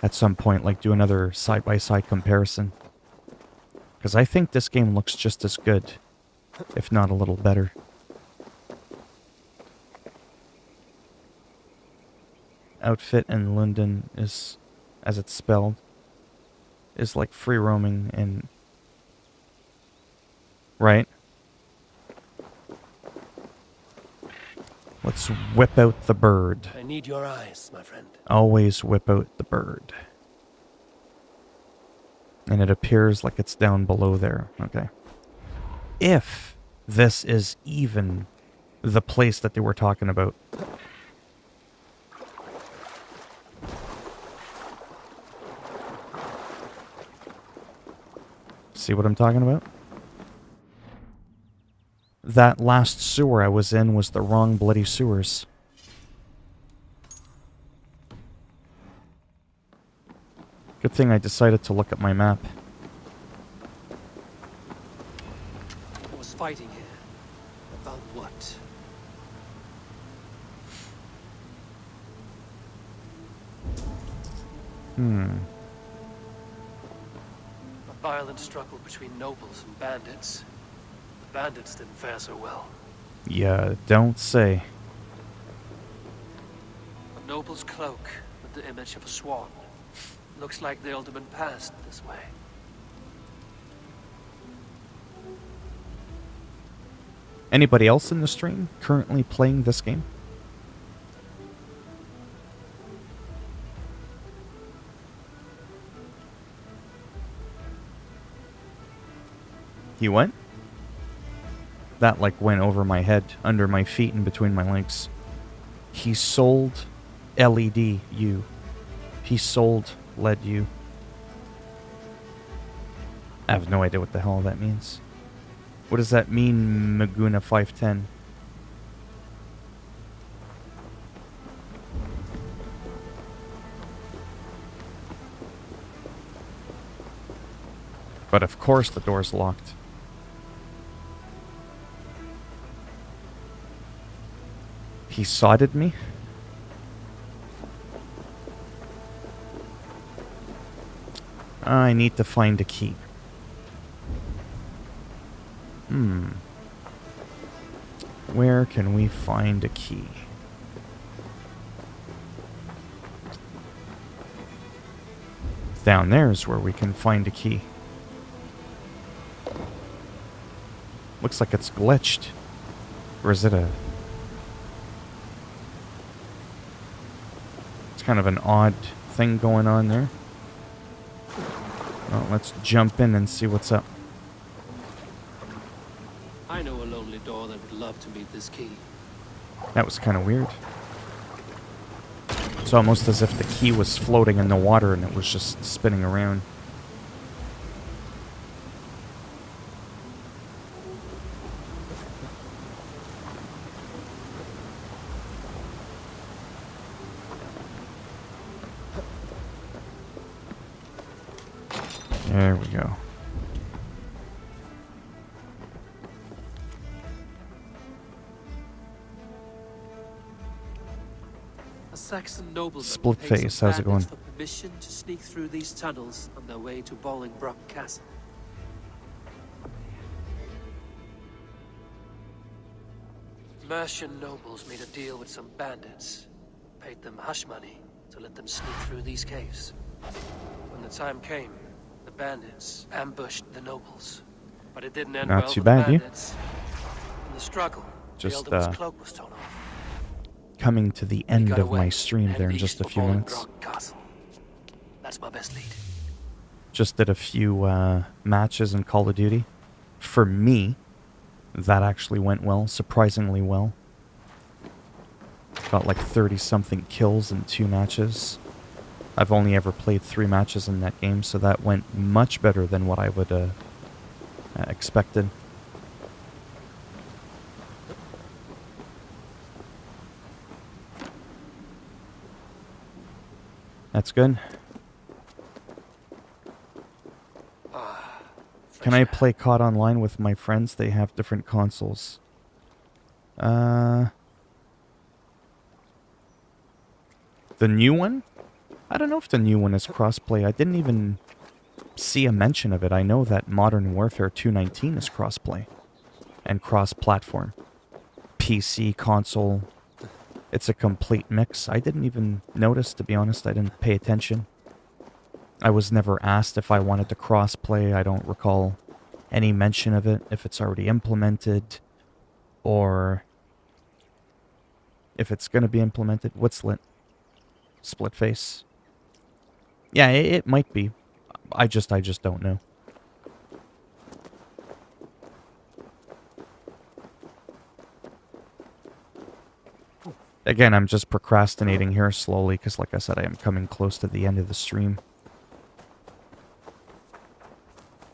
at some point, like do another side-by-side comparison. Because I think this game looks just as good, if not a little better. Outfit in London is, as it's spelled, is like free roaming and... Right? Let's whip out the bird. I need your eyes, my friend. Always whip out the bird. And it appears like it's down below there. Okay. If this is even the place that they were talking about. See what I'm talking about? That last sewer I was in was the wrong bloody sewers. Good thing I decided to look at my map. I was fighting here. About what? A violent struggle between nobles and bandits. The bandits didn't fare so well. Yeah, don't say. A noble's cloak with the image of a swan. Looks like the ultimate passed this way. Anybody else in the stream currently playing this game? You went? That like went over my head, under my feet, and between my legs. He sold LED you. He sold LED you. I have no idea what the hell that means. What does that mean, Maguna 510? But of course the door's locked. He sodded me? I need to find a key. Where can we find a key? Down there is where we can find a key. Looks like it's glitched. Or is it a... It's kind of an odd thing going on there. Well, let's jump in and see what's up. I know a lonely door that would love to meet this key. That was kind of weird. It's almost as if the key was floating in the water and it was just spinning around. There we go. A Saxon nobleman Split pays face, some how's it going? bandits for permission to sneak through these tunnels on their way to Bolingbroke Castle. Mercian nobles made a deal with some bandits, paid them hush money to let them sneak through these caves. When the time came, the bandits ambushed the nobles, but it didn't end Not well too for bad, the you. bandits. In the struggle, Just, the Elderman's cloak was torn off. Coming to the He end got of my away stream and there in leaves just a for few minutes. Bolingbroke Castle. That's my best lead. Just did a few matches in Call of Duty. For me, that actually went well, surprisingly well. Got like 30-something kills in 2 matches. I've only ever played 3 matches in that game, so that went much better than what I would expected. That's good. Can I play COD online with my friends? They have different consoles. The new one? I don't know if the new one is crossplay. I didn't even see a mention of it. I know that Modern Warfare 2.19 is crossplay and cross-platform. PC, console. It's a complete mix. I didn't even notice, to be honest. I didn't pay attention. I was never asked if I wanted to crossplay. I don't recall any mention of it, if it's already implemented, or if it's going to be implemented. What's lit? Split face. Yeah, it might be. I just don't know. Again, I'm just procrastinating here slowly, because like I said, I am coming close to the end of the stream.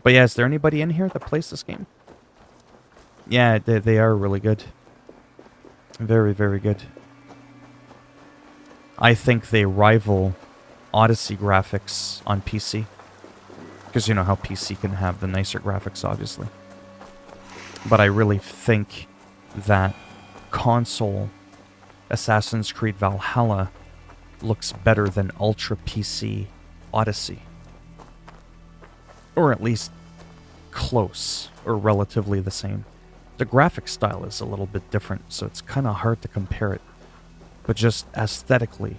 But yeah, is there anybody in here that plays this game? Yeah, they are really good. Very, very good. I think they rival Odyssey graphics on PC. Because you know how PC can have the nicer graphics, obviously. But I really think that console Assassin's Creed Valhalla looks better than Ultra PC Odyssey. Or at least close, or relatively the same. The graphic style is a little bit different, so it's kind of hard to compare it. But just aesthetically,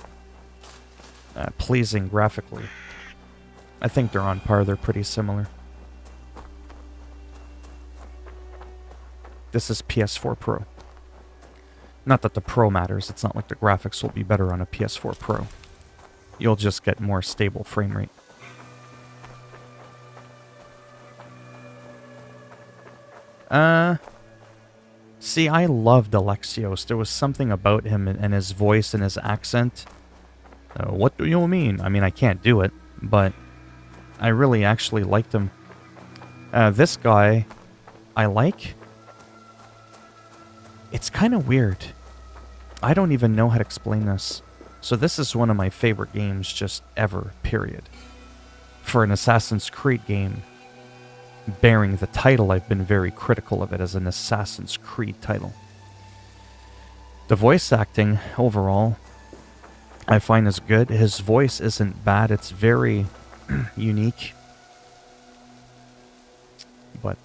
pleasing graphically, I think they're on par. They're pretty similar. This is PS4 Pro. Not that the Pro matters. It's not like the graphics will be better on a PS4 Pro. You'll just get more stable frame rate. See, I loved Alexios. There was something about him and his voice and his accent. What do you mean? I mean, I can't do it, but I really actually liked him. This guy, I like. It's kind of weird. I don't even know how to explain this. So this is one of my favorite games just ever, period. For an Assassin's Creed game, bearing the title, I've been very critical of it as an Assassin's Creed title. The voice acting, overall, I find is good. His voice isn't bad. It's very unique. But,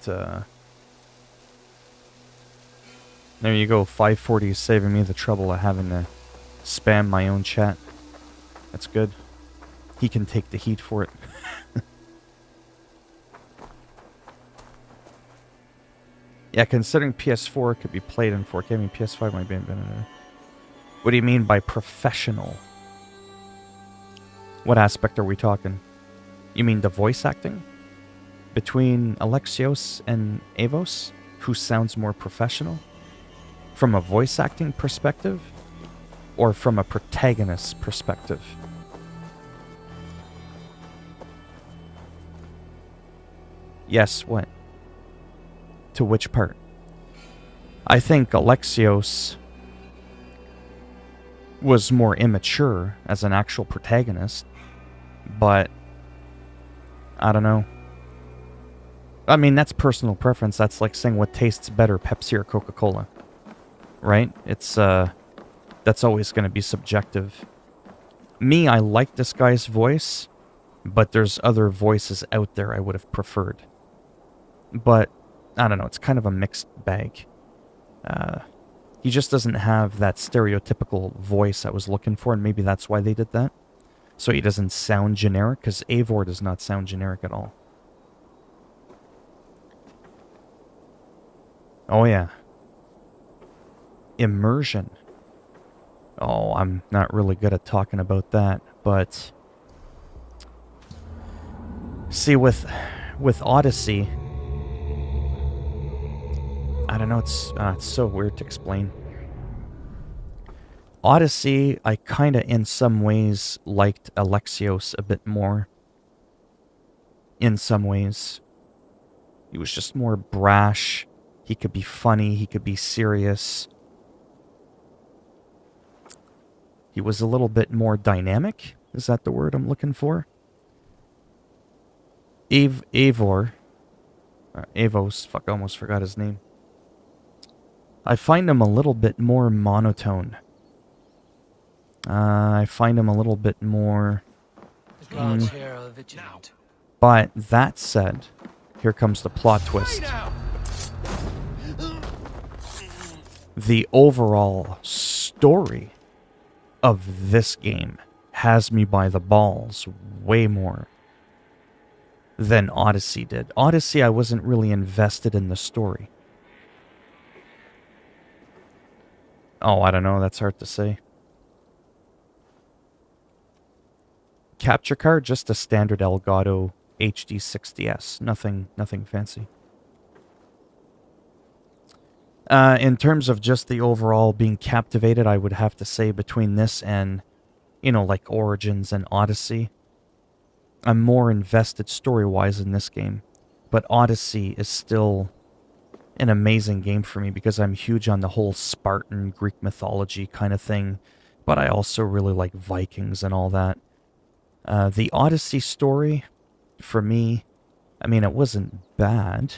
there you go. 540 is saving me the trouble of having to spam my own chat. That's good. He can take the heat for it. Yeah, considering PS4 could be played in 4K, I mean, PS5 might be better. What do you mean by professional? What aspect are we talking? You mean the voice acting? Between Alexios and Avos? Who sounds more professional? From a voice acting perspective? Or from a protagonist perspective? Yes, what? To which part? I think Alexios was more immature as an actual protagonist, but I don't know. I mean, that's personal preference. That's like saying what tastes better, Pepsi or Coca-Cola, right? It's that's always going to be subjective. Me, I like this guy's voice, but there's other voices out there I would have preferred. But I don't know, it's kind of a mixed bag. He just doesn't have that stereotypical voice I was looking for, and maybe that's why they did that. So he doesn't sound generic, because Eivor does not sound generic at all. Oh yeah. Immersion. Oh, I'm not really good at talking about that, but... See, with Odyssey... I don't know, it's so weird to explain. Odyssey, I kind of in some ways liked Alexios a bit more. In some ways. He was just more brash. He could be funny, he could be serious. He was a little bit more dynamic. Is that the word I'm looking for? Avos, fuck, I almost forgot his name. I find him a little bit more monotone. I find him a little bit more The guards here are vigilant. But that said, here comes the plot twist. The overall story of this game has me by the balls way more than Odyssey did. Odyssey, I wasn't really invested in the story. Oh, I don't know, that's hard to say. Capture card, just a standard Elgato HD 60S. Nothing fancy. In terms of just the overall being captivated, I would have to say between this and, you know, like Origins and Odyssey, I'm more invested story-wise in this game. But Odyssey is still an amazing game for me because I'm huge on the whole Spartan Greek mythology kind of thing. But I also really like Vikings and all that. The Odyssey story, for me, I mean, it wasn't bad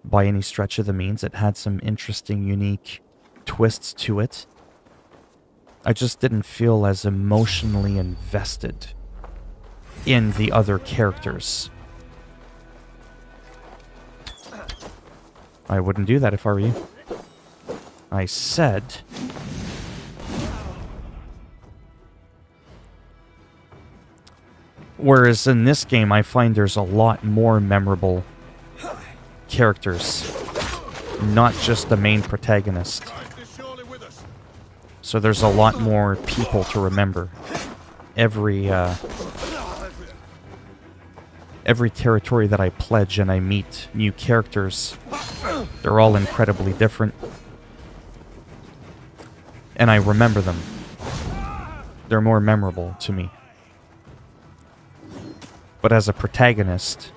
by any stretch of the means. It had some interesting, unique twists to it. I just didn't feel as emotionally invested in the other characters. I wouldn't do that if I were you. I said... Whereas in this game, I find there's a lot more memorable characters, not just the main protagonist. So there's a lot more people to remember. Every territory that I pledge and I meet new characters, they're all incredibly different. And I remember them. They're more memorable to me. But as a protagonist,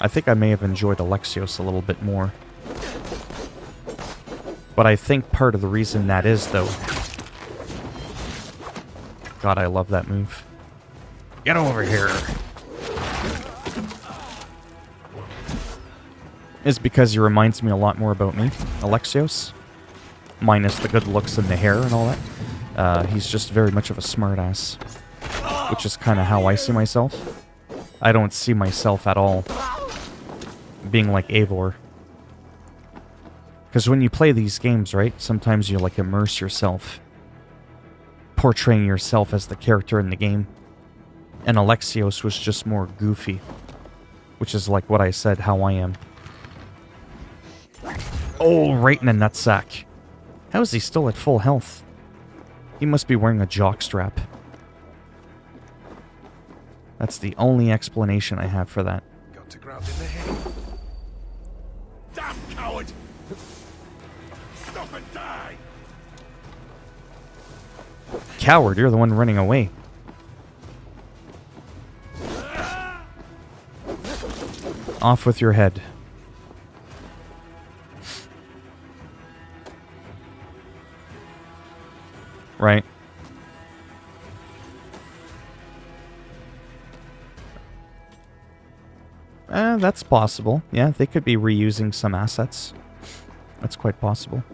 I think I may have enjoyed Alexios a little bit more. But I think part of the reason that is, though... God, I love that move. Get over here! Is because he reminds me a lot more about me, Alexios. Minus the good looks and the hair and all that. He's just very much of a smartass. Which is kind of how I see myself. I don't see myself at all being like Eivor. Because when you play these games, right, sometimes you like immerse yourself, portraying yourself as the character in the game. And Alexios was just more goofy, which is like what I said, how I am. Oh, right in the nutsack. How is he still at full health? He must be wearing a jockstrap. That's the only explanation I have for that. Got to grab in the head. Damn coward! Stop and die! Coward, you're the one running away. Off with your head. Right. That's possible. Yeah, they could be reusing some assets. That's quite possible.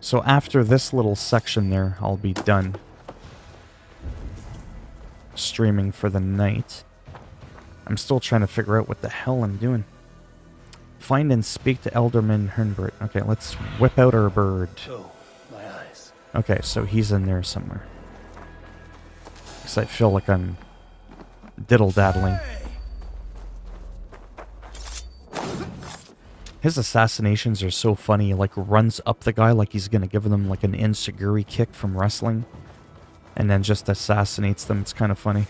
So after this little section there, I'll be done streaming for the night. I'm still trying to figure out what the hell I'm doing. Find and speak to Elderman Hernbert. Okay, let's whip out our bird. Oh, my eyes. Okay, so he's in there somewhere. Because I feel like I'm diddle-daddling. His assassinations are so funny. He, like, runs up the guy like he's gonna give them, like, an enziguri kick from wrestling. And then just assassinates them. It's kind of funny.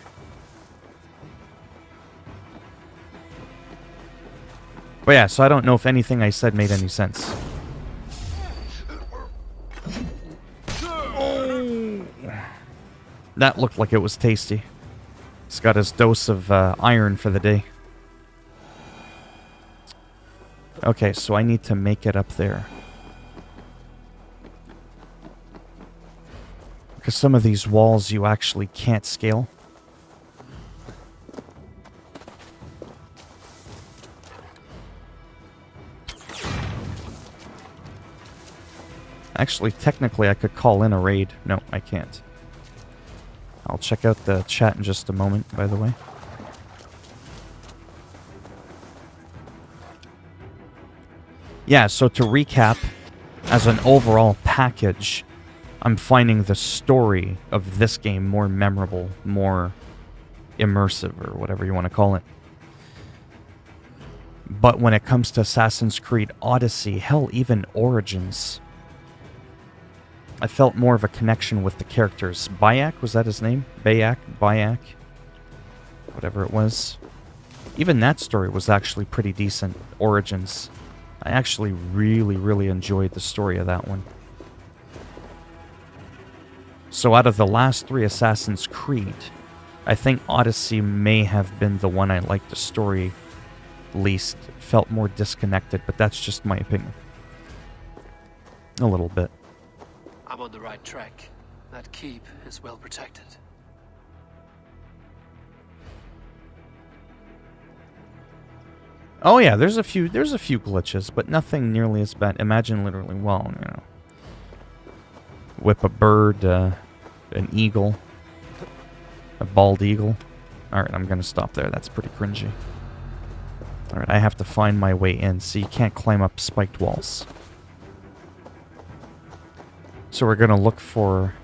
But yeah, so I don't know if anything I said made any sense. That looked like it was tasty. He's got his dose of iron for the day. Okay, so I need to make it up there. Because some of these walls you actually can't scale. Actually, technically, I could call in a raid. No, I can't. I'll check out the chat in just a moment, by the way. Yeah, so to recap, as an overall package, I'm finding the story of this game more memorable, more immersive, or whatever you want to call it. But when it comes to Assassin's Creed Odyssey, hell, even Origins, I felt more of a connection with the characters. Bayek, was that his name? Bayek? Whatever it was. Even that story was actually pretty decent. Origins. I actually really, really enjoyed the story of that one. So out of the last 3 Assassin's Creed, I think Odyssey may have been the one I liked the story least. Felt more disconnected, but that's just my opinion. A little bit. I'm on the right track. That keep is well protected. Oh yeah, there's a few glitches, but nothing nearly as bad. Imagine literally, well, you know, whip a bird, an eagle, a bald eagle. All right, I'm gonna stop there. That's pretty cringy. All right, I have to find my way in, so you can't climb up spiked walls. So we're gonna look for...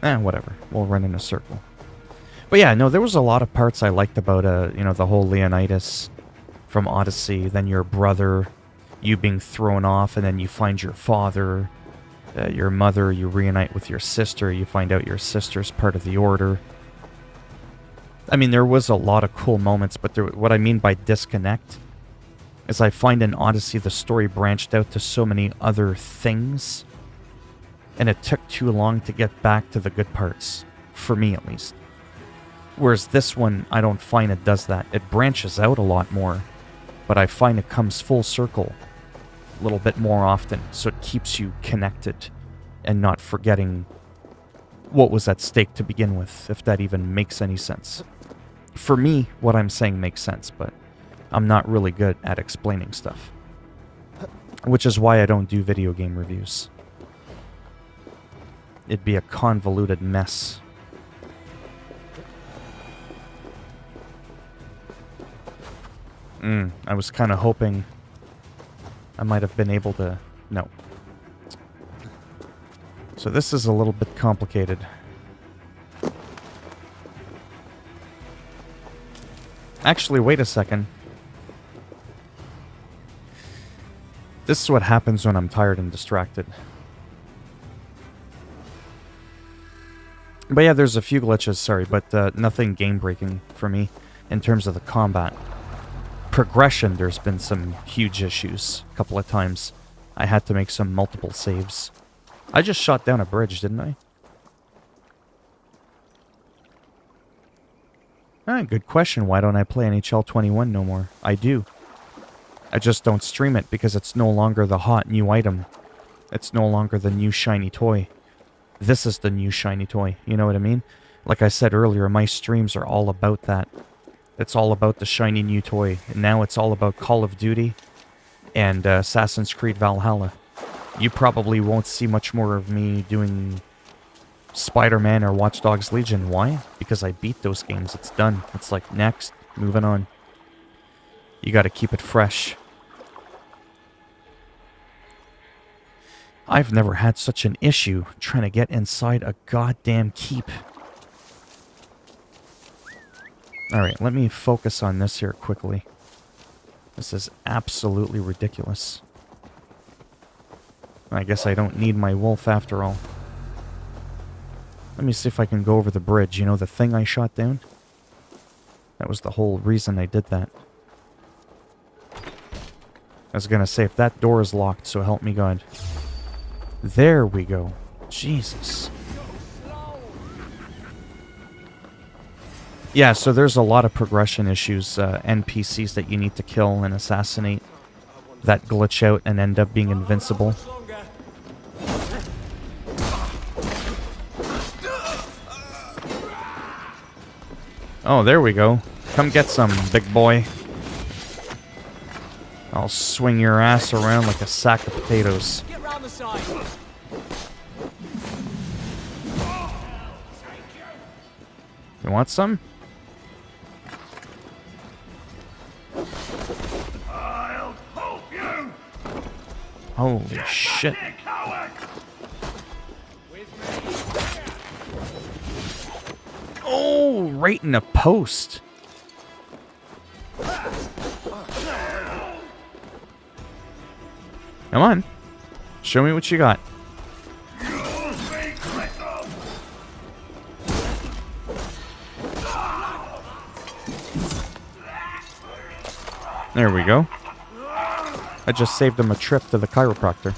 whatever. We'll run in a circle. But yeah, no, there was a lot of parts I liked about, you know, the whole Leonidas from Odyssey, then your brother, you being thrown off, and then you find your father, your mother, you reunite with your sister, you find out your sister's part of the Order. I mean, there was a lot of cool moments, but what I mean by disconnect is I find in Odyssey the story branched out to so many other things, and it took too long to get back to the good parts, for me at least. Whereas this one, I don't find it does that. It branches out a lot more, but I find it comes full circle a little bit more often, so it keeps you connected and not forgetting what was at stake to begin with, if that even makes any sense. For me, what I'm saying makes sense, but I'm not really good at explaining stuff. Which is why I don't do video game reviews. It'd be a convoluted mess. I was kind of hoping I might have been able to... No. So this is a little bit complicated. Actually, wait a second. This is what happens when I'm tired and distracted. But yeah, there's a few glitches, sorry, but nothing game-breaking for me in terms of the combat. Progression, there's been some huge issues a couple of times. I had to make some multiple saves. I just shot down a bridge, didn't I? Good question. Why don't I play NHL 21 no more? I do. I just don't stream it because it's no longer the hot new item. It's no longer the new shiny toy. This is the new shiny toy. You know what I mean? Like I said earlier, my streams are all about that. It's all about the shiny new toy. And now it's all about Call of Duty and Assassin's Creed Valhalla. You probably won't see much more of me doing Spider-Man or Watch Dogs Legion. Why? Because I beat those games. It's done. It's like, next, moving on. You gotta keep it fresh. I've never had such an issue trying to get inside a goddamn keep. Alright, let me focus on this here quickly. This is absolutely ridiculous. I guess I don't need my wolf after all. Let me see if I can go over the bridge. You know the thing I shot down? That was the whole reason I did that. I was gonna say, if that door is locked, so help me God. There we go. Jesus. Yeah, so there's a lot of progression issues, NPCs that you need to kill and assassinate that glitch out and end up being invincible. Oh, there we go. Come get some, big boy. I'll swing your ass around like a sack of potatoes. Get round the side. You want some? I'll help you! Holy shit. Here, coward! Oh, right in the post. Come on. Show me what you got. You'll regret them! There we go. I just saved him a trip to the chiropractor.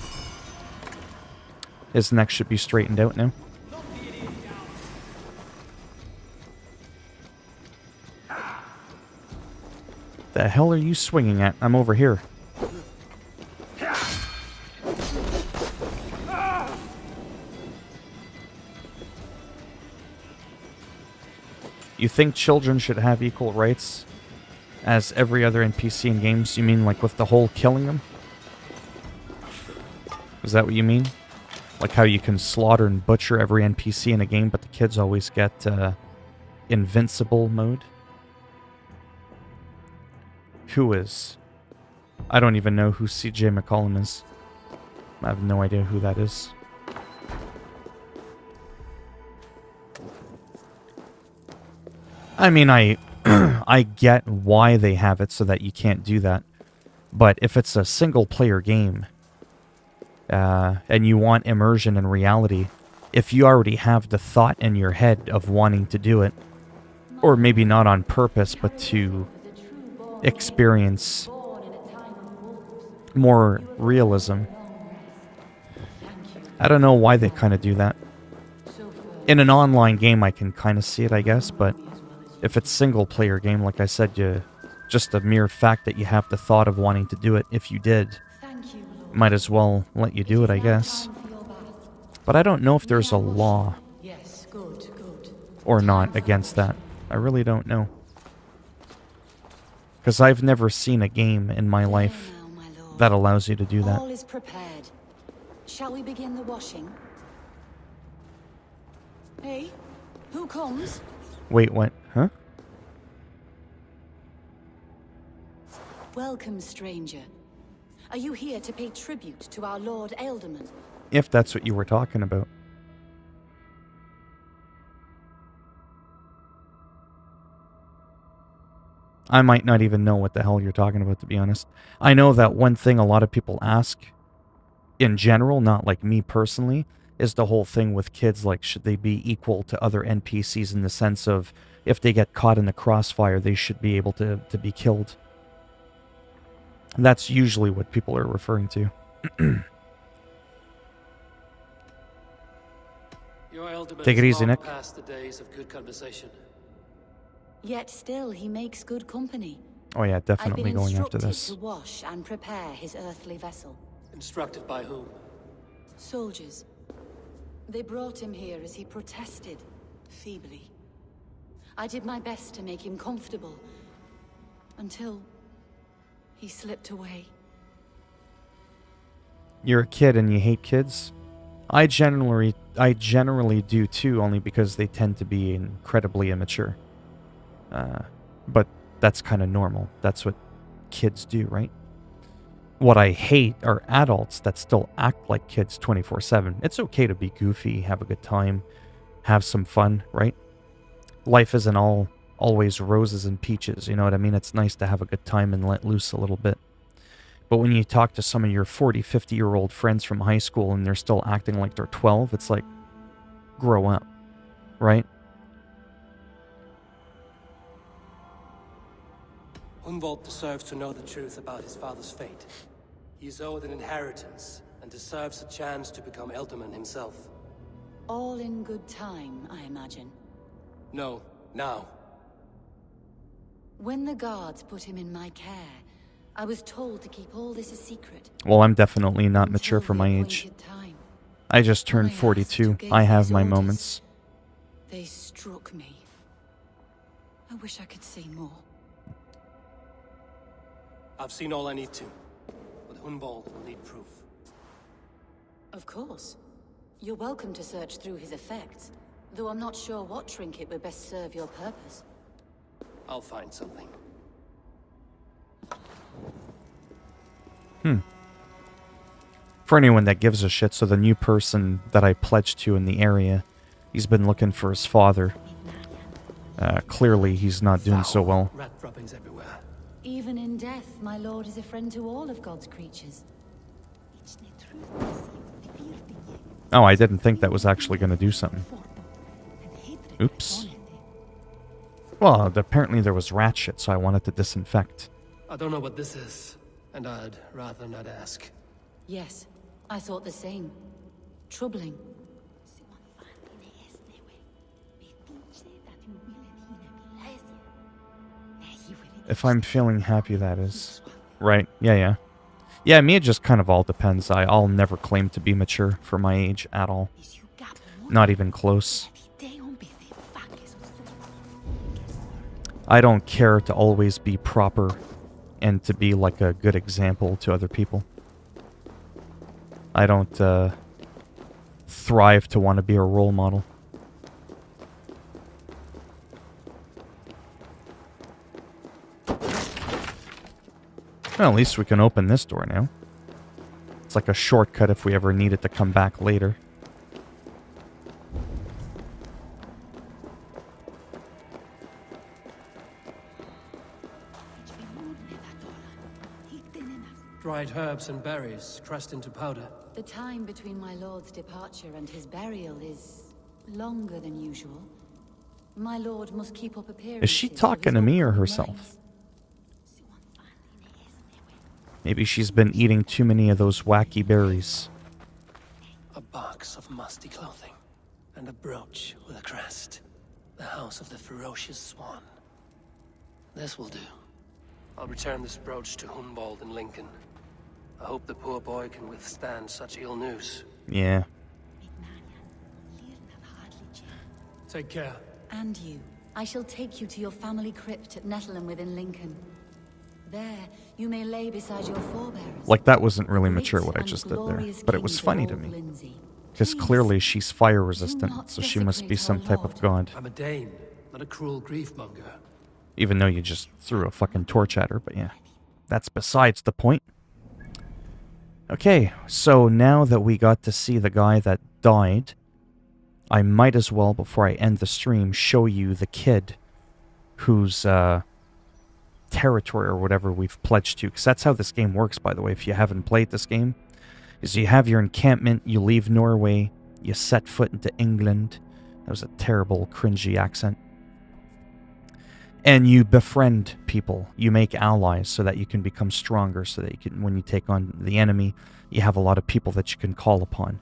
His neck should be straightened out now. The hell are you swinging at? I'm over here. You think children should have equal rights as every other NPC in games? You mean like with the whole killing them? Is that what you mean? Like how you can slaughter and butcher every NPC in a game, but the kids always get invincible mode? Who is? I don't even know who CJ McCollum is. I have no idea who that is. I mean, I get why they have it so that you can't do that. But if it's a single-player game, and you want immersion in reality, if you already have the thought in your head of wanting to do it, or maybe not on purpose, but to experience more realism, I don't know why they kind of do that. In an online game, I can kind of see it, I guess, but if it's single-player game, like I said, just a mere fact that you have the thought of wanting to do it, if you did, might as well let you do it, I guess. But I don't know if there's a law or not against that. I really don't know. Because I've never seen a game in my life that allows you to do that. All is prepared. Shall we begin the washing? Hey, who comes? Wait, what? Huh? Welcome, stranger. Are you here to pay tribute to our Lord Ealdorman? If that's what you were talking about. I might not even know what the hell you're talking about, to be honest. I know that one thing a lot of people ask, in general, not like me personally, is the whole thing with kids, like, should they be equal to other NPCs in the sense of, if they get caught in the crossfire, they should be able to be killed. That's usually what people are referring to. Your Ealdorman Take it is easy, long Nick. past the days of good conversation. Yet still he makes good company. Oh yeah, I've definitely been going after instructed this. to wash and prepare his earthly vessel. Instructed by whom? Soldiers. They brought him here as he protested, feebly. I did my best to make him comfortable, until he slipped away. You're a kid and you hate kids? I generally do too, only because they tend to be incredibly immature. But that's kind of normal. That's what kids do, right? What I hate are adults that still act like kids 24/7. It's okay to be goofy, have a good time, have some fun, right? Life isn't always roses and peaches, you know what I mean? It's nice to have a good time and let loose a little bit. But when you talk to some of your 40, 50-year-old friends from high school and they're still acting like they're 12, it's like, grow up, right? Hunwald deserves to know the truth about his father's fate. He is owed an inheritance and deserves a chance to become Ealdorman himself. All in good time, I imagine. No, now. When the guards put him in my care, I was told to keep all this a secret. Well, I'm definitely not mature until for the my age. appointed time. I just When turned I asked 42. who gave I have these my orders, moments. They struck me. I wish I could say more. I've seen all I need to. Hunbold will need proof. Of course. You're welcome to search through his effects, though I'm not sure what trinket would best serve your purpose. I'll find something. For anyone that gives a shit, so the new person that I pledged to in the area, he's been looking for his father. Clearly, he's not doing so well. Rat droppings everywhere. Even in death, my lord is a friend to all of God's creatures. Oh, I didn't think that was actually going to do something. Oops. Well, apparently there was rat shit, so I wanted to disinfect. I don't know what this is, and I'd rather not ask. Yes, I thought the same. Troubling. If I'm feeling happy, that is. Right, yeah. Yeah, me, it just kind of all depends. I'll never claim to be mature for my age at all. Not even close. I don't care to always be proper and to be like a good example to other people. I don't thrive to want to be a role model. Well, at least we can open this door now. It's like a shortcut if we ever need it to come back later. Dried herbs and berries crushed into powder. The time between my lord's departure and his burial is longer than usual. My lord must keep up appearances. Is she talking to me or herself? Maybe she's been eating too many of those wacky berries. A box of musty clothing, and a brooch with a crest. The house of the ferocious swan. This will do. I'll return this brooch to Hunbold in Lincoln. I hope the poor boy can withstand such ill news. Yeah. Take care. And you. I shall take you to your family crypt at Nettleton within Lincoln. There, you may lay beside your forebears. Like, that wasn't really mature what I just did there, but it was funny to me. Because clearly she's fire resistant, so she must be some type of god. I'm a Dane, not a cruel griefmonger. Even though you just threw a fucking torch at her, but yeah. That's besides the point. Okay, so now that we got to see the guy that died, I might as well, before I end the stream, show you the kid whose territory or whatever we've pledged to. Because that's how this game works, by the way, if you haven't played this game. Is you have your encampment, you leave Norway, you set foot into England. That was a terrible, cringy accent. And you befriend people. You make allies so that you can become stronger, so that you can, when you take on the enemy, you have a lot of people that you can call upon.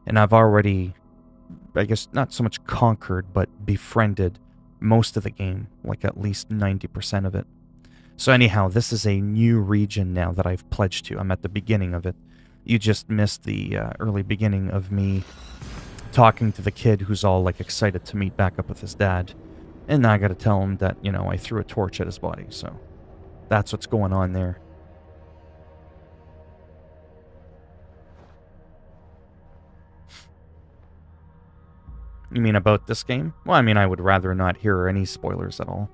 And I've already, I guess, not so much conquered, but befriended most of the game, like at least 90% of it. So anyhow, this is a new region now that I've pledged to. I'm at the beginning of it. You just missed the early beginning of me talking to the kid who's all like excited to meet back up with his dad. And now I gotta tell him that, you know, I threw a torch at his body, so that's what's going on there. You mean about this game? Well, I mean, I would rather not hear any spoilers at all.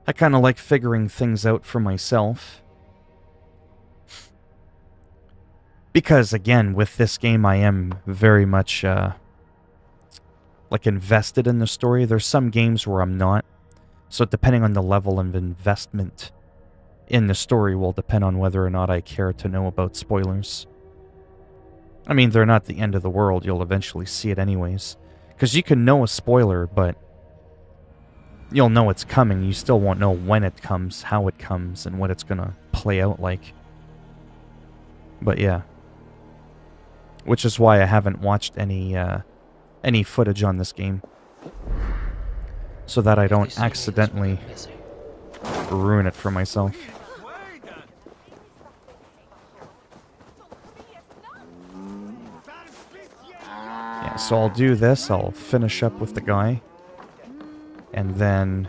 I kind of like figuring things out for myself. Because, again, with this game, I am very much, like, invested in the story. There's some games where I'm not. So depending on the level of investment in the story will depend on whether or not I care to know about spoilers. I mean, they're not the end of the world. You'll eventually see it anyways. Because you can know a spoiler, but you'll know it's coming. You still won't know when it comes, how it comes, and what it's going to play out like. But yeah. Which is why I haven't watched any footage on this game. So that I don't accidentally ruin it for myself. Yeah, so I'll do this. I'll finish up with the guy. And then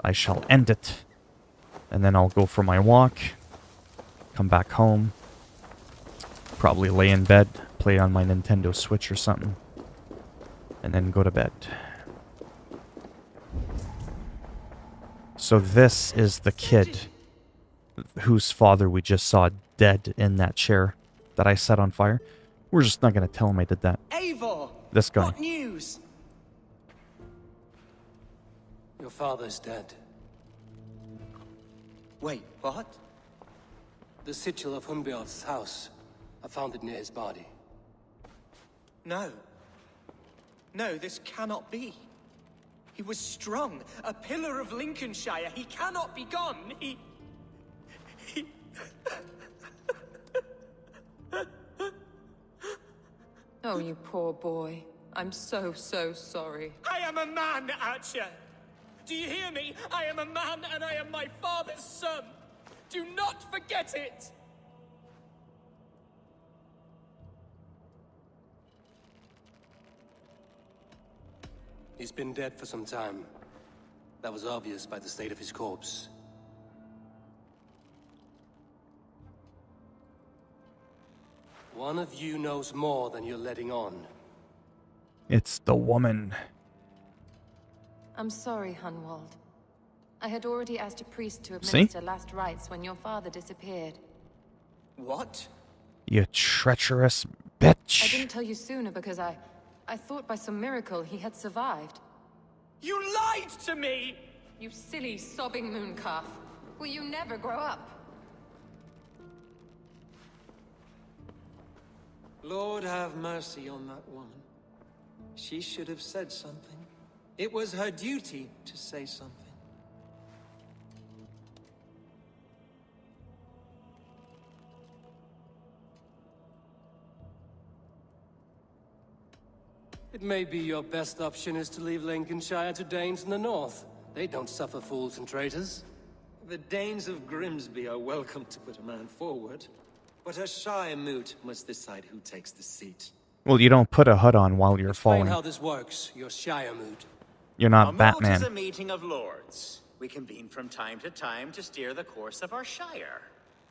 I shall end it. And then I'll go for my walk. come back home, probably lay in bed, play on my Nintendo Switch or something, and then go to bed. So this is the kid whose father we just saw dead in that chair that I set on fire. We're just not going to tell him I did that. Eivor! This guy. What news? Your father's dead. Wait, what? The sigil of Hunbjorn's house. I found it near his body. No. No, this cannot be. He was strong, a pillar of Lincolnshire. He cannot be gone. He... Oh, you poor boy. I'm so sorry. I am a man, Archer. Do you hear me? I am a man and I am my father's son. Do not forget it. He's been dead for some time. That was obvious by the state of his corpse. One of you knows more than you're letting on. It's the woman. I'm sorry, Hunwald. I had already asked a priest to administer last rites when your father disappeared. What? You treacherous I bitch. didn't tell you sooner because I thought by some miracle he had survived. You lied to me! You silly, sobbing mooncalf. Will you never grow up? Lord have mercy on that woman. She should have said something. It was her duty to say something. It may be your best option is to leave Lincolnshire to Danes in the north. They don't suffer fools and traitors. The Danes of Grimsby are welcome to put a man forward, but a Shire moot must decide who takes the seat. Well, you don't put a hood on while you're Explain falling. how this works, your Shire moot. You're A not moot is Batman. a meeting of lords. We convene from time to time to steer the course of our shire.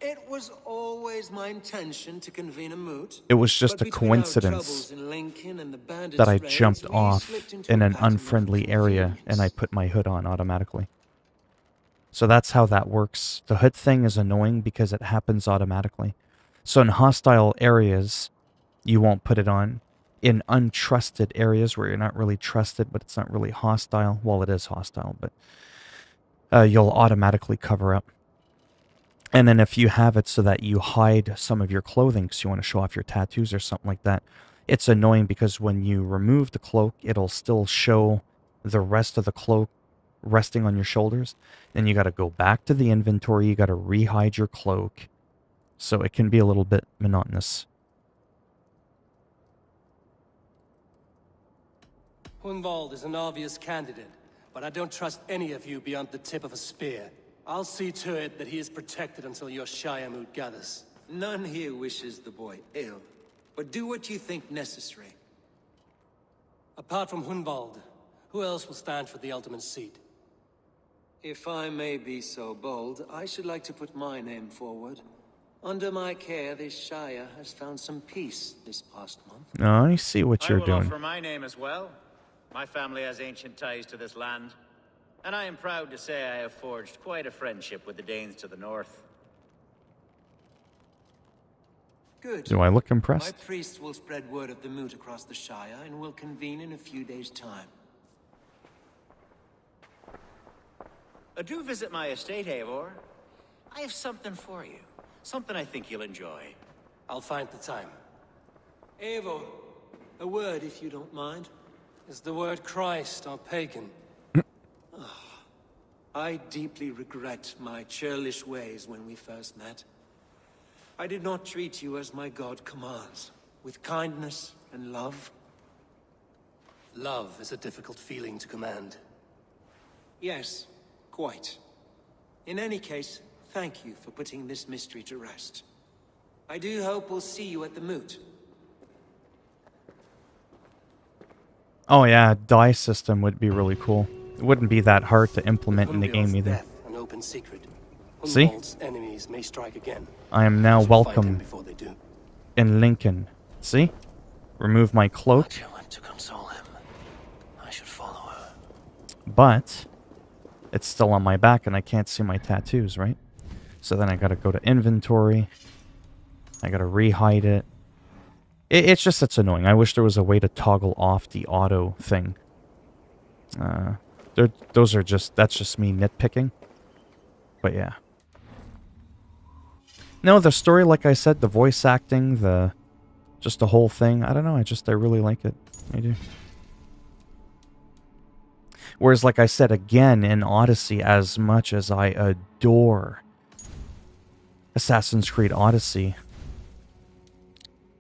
It was always my intention to convene a moot. It was just but a between our coincidence troubles in Lincoln and the bandits' that I raids, jumped we off slipped into in a an pattern of unfriendly area and I convenience. put my hood on automatically. So that's how that works. The hood thing is annoying because it happens automatically. So in hostile areas, you won't put it on. In untrusted areas where you're not really trusted, but it's not really hostile, well, it is hostile, but you'll automatically cover up. And then if you have it so that you hide some of your clothing because you want to show off your tattoos or something like that, it's annoying because when you remove the cloak, it'll still show the rest of the cloak resting on your shoulders. Then you got to go back to the inventory, you got to re-hide your cloak. So it can be a little bit monotonous. Hunwald is an obvious candidate, but I don't trust any of you beyond the tip of a spear. I'll see to it that he is protected until your Shire moot gathers. None here wishes the boy ill, but do what you think necessary. Apart from Hunwald, who else will stand for the ultimate seat? If I may be so bold, I should like to put my name forward. Under my care, this Shire has found some peace this past month. Oh, I see what you're I will doing. offer my name as well. My family has ancient ties to this land, and I am proud to say I have forged quite a friendship with the Danes to the north. Good. Do I look My impressed? priests will spread word of the moot across the Shire and will convene in a few days' time. Do visit my estate, Eivor. I have something for you. Something I think you'll enjoy. I'll find the time. Eivor, a word if you don't mind. Is the word Christ or pagan? I deeply regret my churlish ways when we first met. I did not treat you as my god commands, with kindness and love. Love is a difficult feeling to command. Yes, quite. In any case, thank you for putting this mystery to rest. I do hope we'll see you at the moot. Oh yeah, die system would be really cool. It wouldn't be that hard to implement in the game Hunbjorn's either. death, an open secret. See? Hunwald's enemies may strike again. I am now Should fight him welcome before they do. in Lincoln. See? Remove my cloak. Archer went to console him. I should follow her. But it's still on my back and I can't see my tattoos, right? So then I gotta go to inventory. I gotta re-hide it. It's just, it's annoying. I wish there was a way to toggle off the auto thing. That's just me nitpicking. But yeah. No, the story, like I said, the voice acting, just the whole thing. I don't know, I really like it. I do. Whereas, like I said, again, in Odyssey, as much as I adore Assassin's Creed Odyssey,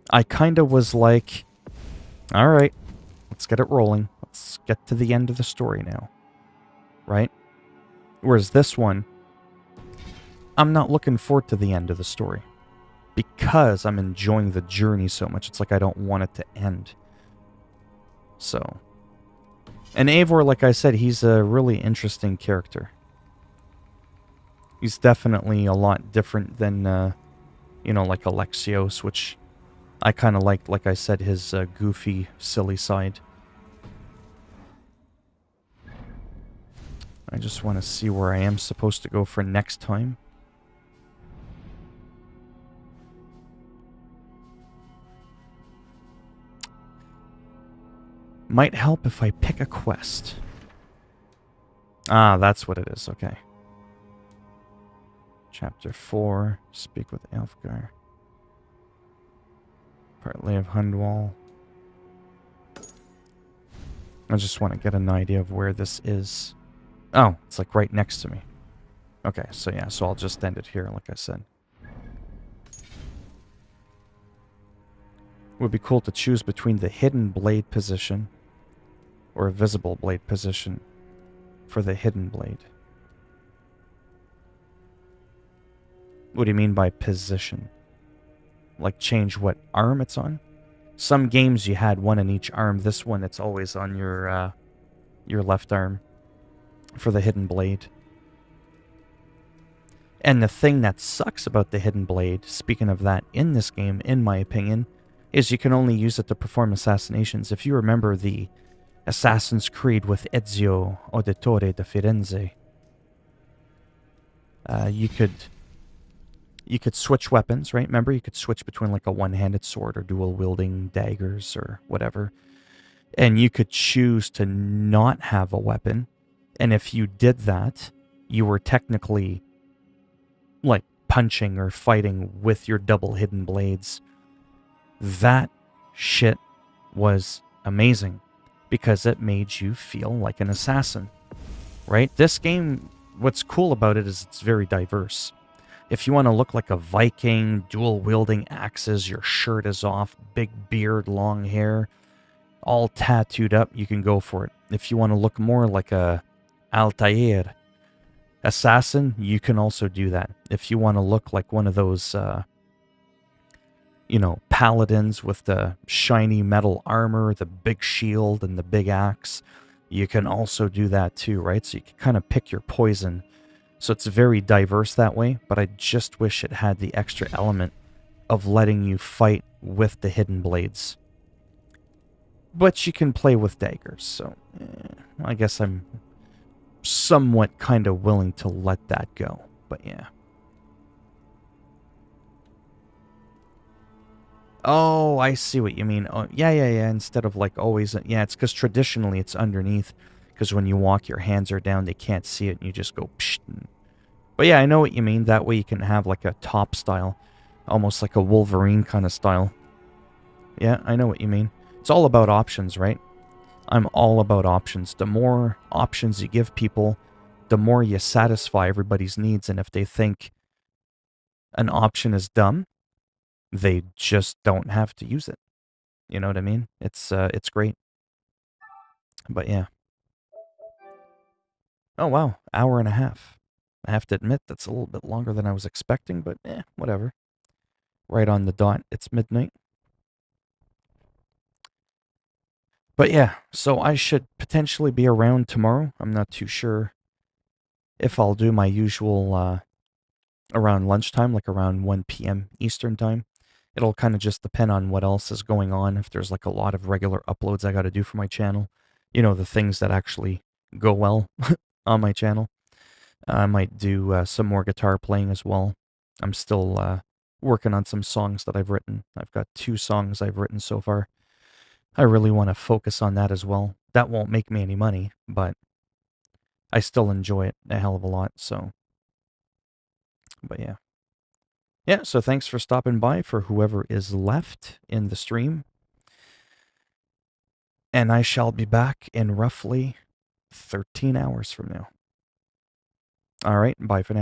I kind of was like, alright, let's get it rolling. Let's get to the end of the story now. Right? Whereas this one, I'm not looking forward to the end of the story. Because I'm enjoying the journey so much. It's like I don't want it to end. So. And Eivor, like I said, he's a really interesting character. He's definitely a lot different than, like Alexios, which I kind of liked, like I said, his goofy, silly side. I just want to see where I am supposed to go for next time. Might help if I pick a quest. Ah, that's what it is, okay. Chapter 4, speak with Elfgar. Partly of Hundwall. I just want to get an idea of where this is. Oh, it's like right next to me. Okay, so yeah, so I'll just end it here, like I said. Would be cool to choose between the hidden blade position or a visible blade position for the hidden blade. What do you mean by position? Like change what arm it's on? Some games you had one in each arm. This one, it's always on your left arm for the hidden blade. And the thing that sucks about the hidden blade, speaking of that in this game, in my opinion, is you can only use it to perform assassinations. If you remember the Assassin's Creed with Ezio Auditore da Firenze, you could switch weapons, right? Remember, you could switch between like a one-handed sword or dual-wielding daggers or whatever. And you could choose to not have a weapon. And if you did that, you were technically like punching or fighting with your double hidden blades. That shit was amazing because it made you feel like an assassin, right? This game, what's cool about it is it's very diverse. If you want to look like a Viking, dual-wielding axes, your shirt is off, big beard, long hair, all tattooed up, you can go for it. If you want to look more like a Altair assassin, you can also do that. If you want to look like one of those, paladins with the shiny metal armor, the big shield, and the big axe, you can also do that too, right? So you can kind of pick your poison. So it's very diverse that way, but I just wish it had the extra element of letting you fight with the hidden blades. But you can play with daggers, so I guess I'm somewhat kind of willing to let that go, but yeah. Oh, I see what you mean. Oh, yeah. Instead of like always, yeah, it's because traditionally it's underneath. Because when you walk, your hands are down, they can't see it, and you just go psh. But yeah, I know what you mean. That way you can have like a top style, almost like a Wolverine kind of style. Yeah, I know what you mean. It's all about options, right? I'm all about options. The more options you give people, the more you satisfy everybody's needs. And if they think an option is dumb, they just don't have to use it. You know what I mean? It's great. But yeah. Oh wow, hour and a half. I have to admit that's a little bit longer than I was expecting, but whatever. Right on the dot, it's midnight. But yeah, so I should potentially be around tomorrow. I'm not too sure if I'll do my usual around lunchtime, like around 1 p.m. Eastern time. It'll kind of just depend on what else is going on. If there's like a lot of regular uploads I got to do for my channel, the things that actually go well on my channel. I might do some more guitar playing as well. I'm still working on some songs that I've written. I've got 2 songs I've written so far. I really want to focus on that as well. That won't make me any money, but I still enjoy it a hell of a lot, so. But yeah. Yeah, so thanks for stopping by for whoever is left in the stream. And I shall be back in roughly 13 hours from now. All right, bye for now.